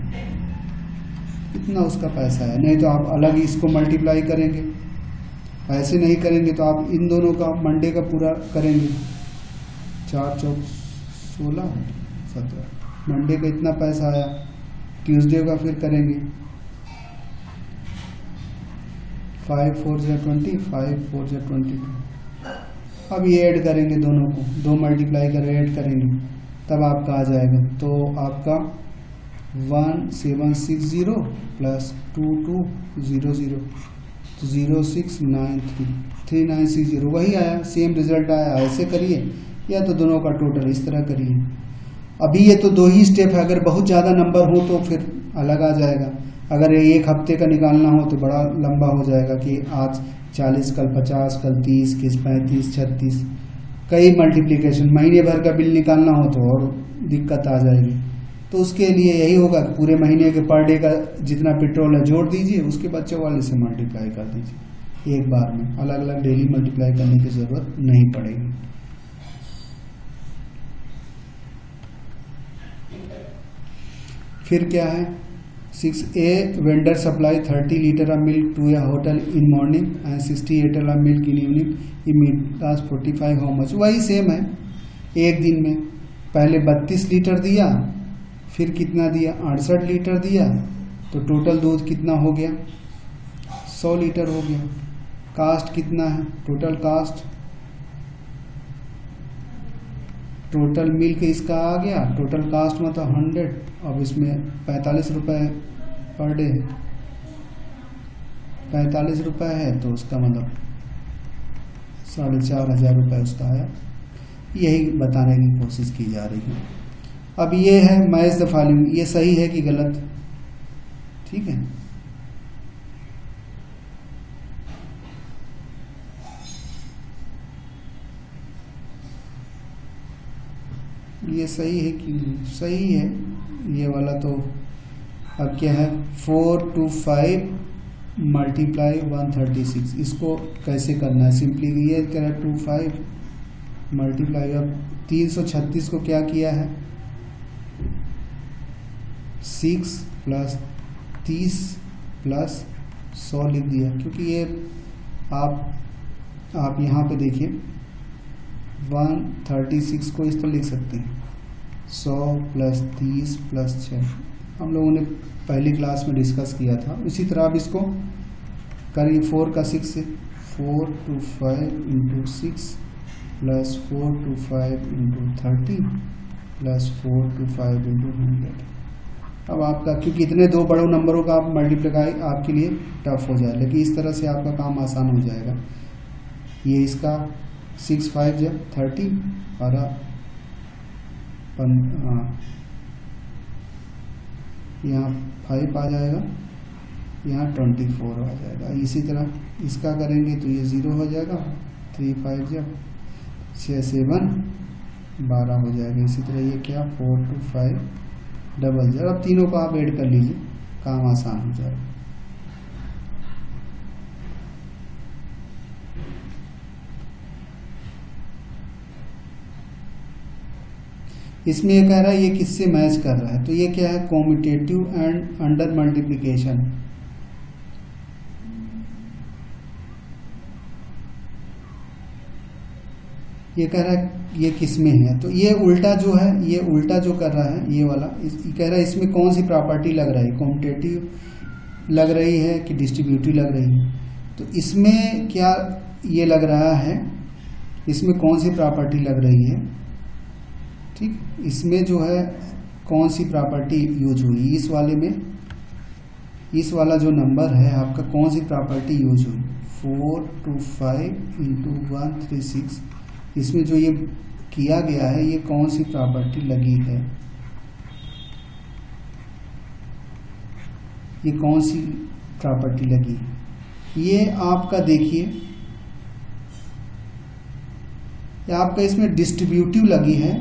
इतना उसका पैसा है। नहीं तो आप अलग ही इसको मल्टीप्लाई करेंगे, ऐसे नहीं करेंगे तो आप इन दोनों का मंडे का पूरा करेंगे, 4 × 4 = 16, 17, मंडे का इतना पैसा आया। ट्यूसडे का फिर करेंगे 5 × 4 = 20, 5 × 4 = 22। अब ये ऐड करेंगे दोनों को, 2 मल्टीप्लाई कर ऐड करेंगे, तब आपका आ जाएगा। तो आपका 1760 + 2200, तो 0693 3960 वही आया, सेम रिजल्ट आया। ऐसे करिए या तो दोनों का टोटल इस तरह करिए। अभी ये तो 2 ही स्टेप है, अगर बहुत ज़्यादा नंबर हो तो फिर अलग आ जाएगा। अगर एक हफ्ते का निकालना हो तो बड़ा लंबा हो जाएगा कि आज 40, कल 50, कल 30, किस 35, 36, कई मल्टीप्लिकेशन। महीने भर का बिल निकालना हो तो और दिक्कत आ जाएगी। तो उसके लिए यही होगा कि पूरे महीने के पर डे का जितना पेट्रोल है जोड़ दीजिए, उसके बाद 44 से मल्टीप्लाई कर दीजिए एक बार में। अलग अलग डेली मल्टीप्लाई करने की ज़रूरत नहीं पड़ेगी। फिर क्या है 6A, vendor supply 30 litre of milk to a hotel in morning and 60 litre of milk in evening, it cost 45 how much. वही सेम है, एक दिन में पहले 32 लीटर दिया, फिर कितना दिया 68 लीटर दिया, तो टोटल दूध कितना हो गया 100 लीटर हो गया। कास्ट कितना है, टोटल कास्ट, टोटल मिल्क इसका आ गया, टोटल कास्ट मतलब 100। अब इसमें 45 रुपये पर डे, 45 रुपये है, तो उसका मतलब 4500 रुपये उसका आया। यही बताने की कोशिश की जा रही है। अब ये है मैच द फॉलोइंग, ये सही है कि गलत, ठीक है। ये सही है कि सही है ये वाला। तो अब क्या है 4 × 5 मल्टीप्लाई 136, इसको कैसे करना है, सिंपली ये कह रहा है 2 5 मल्टीप्लाई। अब 336 को क्या किया है 6 + 30 + 100 लिख दिया, क्योंकि ये आप यहाँ पे देखिए 136 को इस तरह लिख सकते हैं 100 + 30 + 6, हम लोगों ने पहली क्लास में डिस्कस किया था। इसी तरह आप इसको करिए 4 का 6 से 4 × 5 × 6 + 4 × 5 × 30 + 4 × 5 × 100। अब आपका क्योंकि इतने 2 बड़े नंबरों का आप मल्टीप्लाई आपके लिए टफ हो जाए, लेकिन इस तरह से आपका काम आसान हो जाएगा। ये इसका 6 × 5 = 30 और यहाँ 5 आ जाएगा, यहाँ 24 आ जाएगा। इसी तरह इसका करेंगे तो ये 0 हो जाएगा, 3 × 5 = 6 × 7 12 हो जाएगा। इसी तरह ये क्या 4 × 5 00। अब तीनों को आप ऐड कर लीजिए, काम आसान हो जाएगा। इसमें ये कह रहा है ये किससे मैच कर रहा है, तो ये क्या है कॉम्यूटेटिव एंड अंडर मल्टीप्लिकेशन। ये कह रहा है ये किस में है, तो ये उल्टा जो है, ये उल्टा जो कर रहा है ये वाला, कह रहा है इसमें कौन सी प्रॉपर्टी लग रहा है, कॉम्यूटेटिव लग रही है कि डिस्ट्रीब्यूटिव लग रही है। तो इसमें क्या ये लग रहा है, इसमें कौन सी प्रॉपर्टी लग रही है, ठीक, इसमें जो है कौन सी प्रॉपर्टी यूज हुई, इस वाले में इस वाला जो नंबर है आपका कौन सी प्रॉपर्टी यूज हुई, 425 इंटू 136, इसमें जो ये किया गया है ये कौन सी प्रॉपर्टी लगी है, ये कौन सी प्रॉपर्टी लगी है, ये आपका देखिए, आपका इसमें डिस्ट्रीब्यूटिव लगी है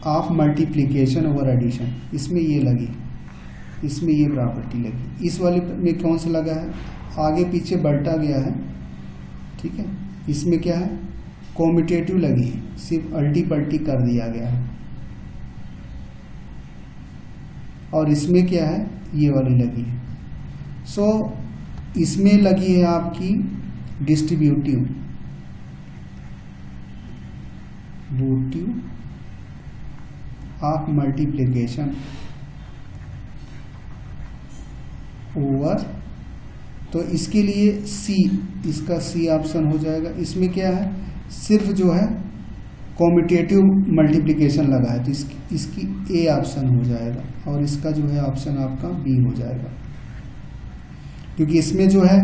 ऑफ मल्टीप्लिकेशन ओवर एडिशन, इसमें ये लगी, इसमें ये प्रॉपर्टी लगी। इस वाले में कौन सा लगा है, आगे पीछे बल्टा गया है, ठीक है, इसमें क्या है, कॉम्यूटेटिव लगी है, सिर्फ अल्टी पल्टी कर दिया गया है। और इसमें क्या है, ये वाली लगी है। सो इसमें लगी है आपकी डिस्ट्रीब्यूटिव ऑफ मल्टीप्लिकेशन ओवर, तो इसके लिए सी, इसका सी ऑप्शन हो जाएगा। इसमें क्या है, सिर्फ जो है कॉम्यूटेटिव मल्टीप्लिकेशन लगा है, तो इसकी ए ऑप्शन हो जाएगा, और इसका जो है ऑप्शन आपका बी हो जाएगा, क्योंकि इसमें जो है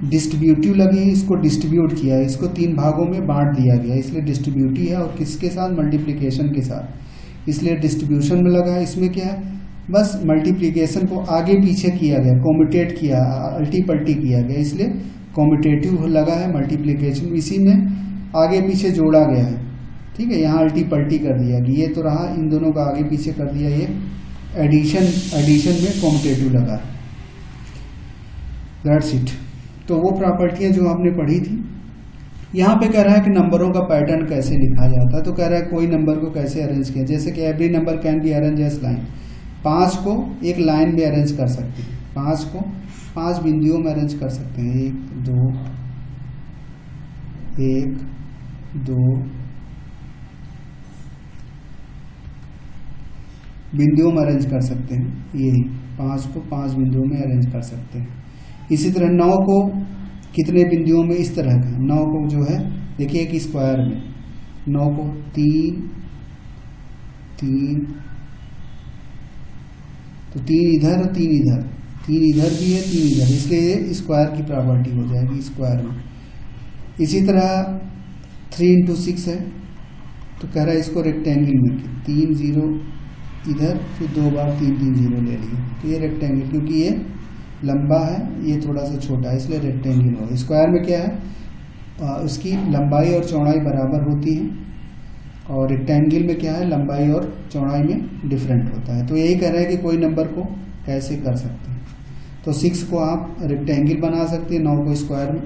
डिस्ट्रीब्यूटिव लगी है, इसको डिस्ट्रीब्यूट किया है, इसको 3 भागों में बांट दिया गया, इसलिए डिस्ट्रीब्यूटिव है, और किसके साथ, मल्टीप्लिकेशन के साथ, इसलिए डिस्ट्रीब्यूशन में लगा है। इसमें क्या है, बस मल्टीप्लिकेशन को आगे पीछे किया गया, कॉम्यूटेट किया, अल्टी पल्टी किया गया, इसलिए कॉम्यूटेटिव लगा है। मल्टीप्लिकेशन इसी में आगे पीछे जोड़ा गया है, ठीक है, यहाँ अल्टी पल्टी कर दिया गया, ये तो रहा, इन दोनों का आगे पीछे कर दिया, ये एडिशन में कॉम्यूटेटिव लगा है। That's it. तो वो प्रॉपर्टियां जो आपने पढ़ी थी। यहाँ पे कह रहा है कि नंबरों का पैटर्न कैसे लिखा जाता है, तो कह रहा है कोई नंबर को कैसे अरेंज किया, जैसे कि every number can be arrange as line, 5 को एक लाइन में अरेंज कर सकते हैं, 5 को 5 बिंदुओं में अरेंज कर सकते हैं, 1 2 1 2 बिंदुओं में अरेंज कर सकते हैं, ये 5 को 5 बिंदुओं में अरेंज कर सकते हैं। इसी तरह 9 को कितने बिंदुओं में, इस तरह का 9 को जो है देखिए एक स्क्वायर में 9 को 3 3, तो 3 इधर और 3 इधर, 3 इधर भी है 3 इधर, इसलिए ये स्क्वायर की प्रॉपर्टी हो जाएगी स्क्वायर में। इसी तरह 3 इंटू 6 है, तो कह रहा है इसको रेक्टेंगल में 3 0 इधर, फिर 2 बार 3 3 0 ले लिए, तो ये रेक्टेंगल, क्योंकि ये लंबा है ये थोड़ा सा छोटा है, इसलिए रेक्टेंगल होगा। स्क्वायर में क्या है, उसकी लंबाई और चौड़ाई बराबर होती है, और रेक्टेंगल में क्या है, लंबाई और चौड़ाई में डिफरेंट होता है। तो यही कह रहा है कि कोई नंबर को कैसे कर सकते हैं, तो 6 को आप रेक्टेंगल बना सकते हैं, 9 को स्क्वायर में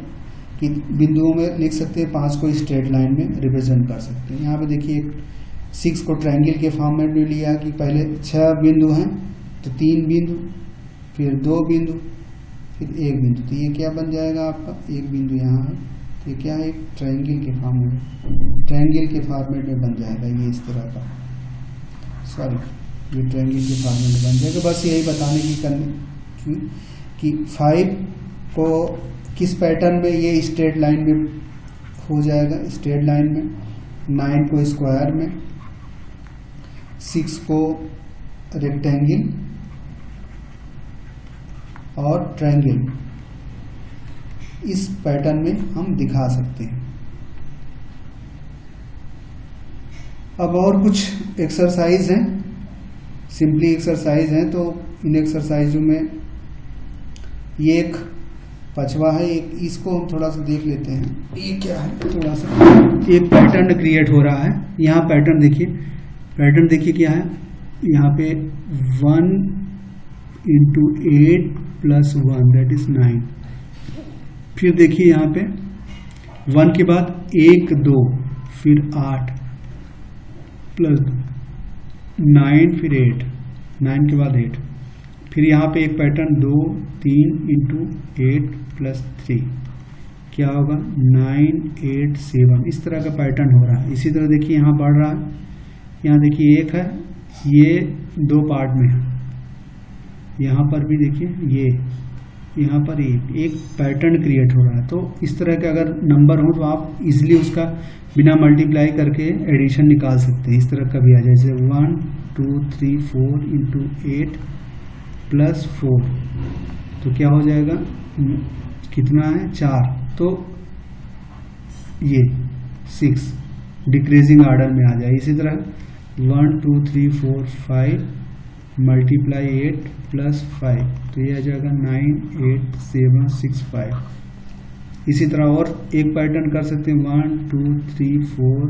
कि बिंदुओं में लिख सकते हैं, 5 को स्ट्रेट लाइन में रिप्रेजेंट कर सकते हैं। यहाँ पे देखिए 6 को ट्रायंगल के फॉर्म में भी लिया कि पहले 6 बिंदु हैं, तो 3 बिंदु, फिर 2 बिंदु, फिर 1 बिंदु, तो ये क्या बन जाएगा आपका, 1 बिंदु यहाँ है, तो ये क्या है, एक ट्रायंगल के फॉर्म में, ट्रायंगल के फॉर्मेट में बन जाएगा, ये इस तरह का, सॉरी ये ट्रायंगल के फॉर्मेट में बन जाएगा। बस यही बताने की करने कि 5 को किस पैटर्न में, ये स्ट्रेट लाइन में हो जाएगा, स्ट्रेट लाइन में, 9 को स्क्वायर में, 6 को रेक्टेंगल और ट्रायंगल, इस पैटर्न में हम दिखा सकते हैं। अब और कुछ एक्सरसाइज हैं, सिंपली एक्सरसाइज हैं, तो इन एक्सरसाइजों में ये एक पछवा है, एक इसको हम थोड़ा सा देख लेते हैं, ये क्या है, थोड़ा सा एक पैटर्न क्रिएट हो रहा है। यहाँ पैटर्न देखिए, पैटर्न देखिए क्या है, यहाँ पे 1 इंटू 8 प्लस 1 दैट इज 9, फिर देखिए यहाँ पे 1 के बाद 1 2, फिर 8 प्लस 9, फिर 8, 9 के बाद 8, फिर यहाँ पे एक पैटर्न 2 3 इंटू 8 प्लस 3, क्या होगा 9 8 7, इस तरह का पैटर्न हो रहा है। इसी तरह देखिए यहाँ बढ़ रहा है, यहाँ देखिए 1 है, ये 2 पार्ट में है, यहाँ पर भी देखिए ये, यहाँ पर एक पैटर्न क्रिएट हो रहा है। तो इस तरह के अगर नंबर हो तो आप इजीली उसका बिना मल्टीप्लाई करके एडिशन निकाल सकते हैं। इस तरह का भी आ जाए, जैसे 1 2 3 4 इंटू 8 प्लस 4, तो क्या हो जाएगा, कितना है 4, तो ये 6 डिक्रीजिंग ऑर्डर में आ जाए। इसी तरह 1 2 3 4 5 मल्टीप्लाई 8 प्लस 5, तो ये आ जाएगा 9 8 7 6 5। इसी तरह और एक पैटर्न कर सकते हैं, 1 2 3 4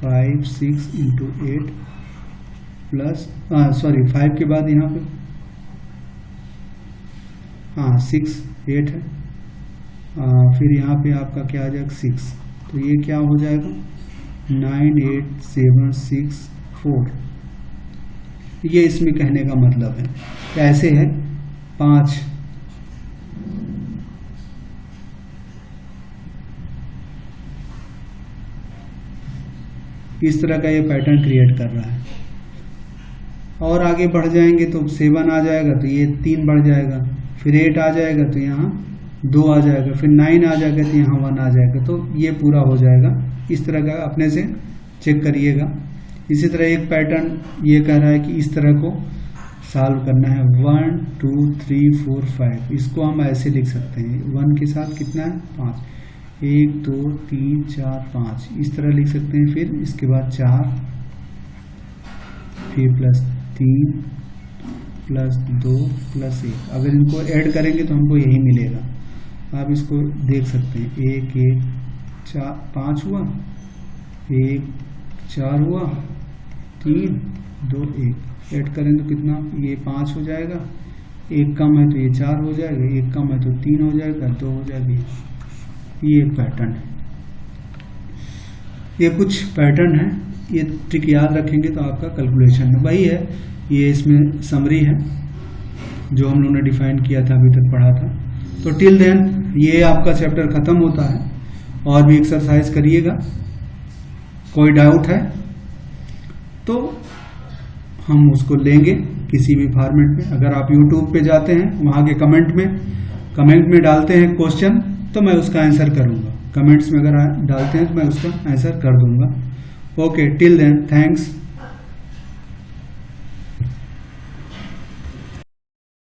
5 6 इंटू 8 प्लस 5 के बाद यहाँ पे 6 8 है, फिर यहाँ पे आपका क्या आ जाएगा 6, तो ये क्या हो जाएगा 9 8 7 6 4। ये इसमें कहने का मतलब है, ऐसे है 5 इस तरह का ये पैटर्न क्रिएट कर रहा है। और आगे बढ़ जाएंगे तो 7 आ जाएगा, तो ये 3 बढ़ जाएगा, फिर 8 आ जाएगा तो यहाँ 2 आ जाएगा, फिर 9 आ जाएगा तो यहाँ 1 आ जाएगा, तो ये पूरा हो जाएगा। इस तरह का अपने से चेक करिएगा। इसी तरह एक पैटर्न ये कह रहा है कि इस तरह को सॉल्व करना है, 1 2 3 4 5, इसको हम ऐसे लिख सकते हैं, 1 के साथ कितना है 5, 1 2 3 4 5 इस तरह लिख सकते हैं। फिर इसके बाद 4, फिर प्लस 3 प्लस 2 प्लस 1, अगर इनको ऐड करेंगे तो हमको यही मिलेगा। आप इसको देख सकते हैं, 1 1 4 5 हुआ, 1 4 हुआ, 3 2 1, ऐड करें तो कितना, ये 5 हो जाएगा, 1 कम है तो ये 4 हो जाएगा, 1 कम है तो 3 हो जाएगा, 2 हो जाएगी। ये एक पैटर्न है। ये कुछ पैटर्न है, ये ट्रिक याद रखेंगे तो आपका कैलकुलेशन में वही है। ये इसमें समरी है जो हम लोगों ने डिफाइन किया था, अभी तक पढ़ा था। तो टिल देन ये आपका चैप्टर खत्म होता है, और भी एक्सरसाइज करिएगा। कोई डाउट है तो हम उसको लेंगे किसी भी फॉर्मेट में। अगर आप YouTube पे जाते हैं, वहाँ के कमेंट में डालते हैं क्वेश्चन, तो मैं उसका आंसर करूँगा। कमेंट्स में अगर डालते हैं तो मैं उसका आंसर कर दूंगा। Okay, till then thanks.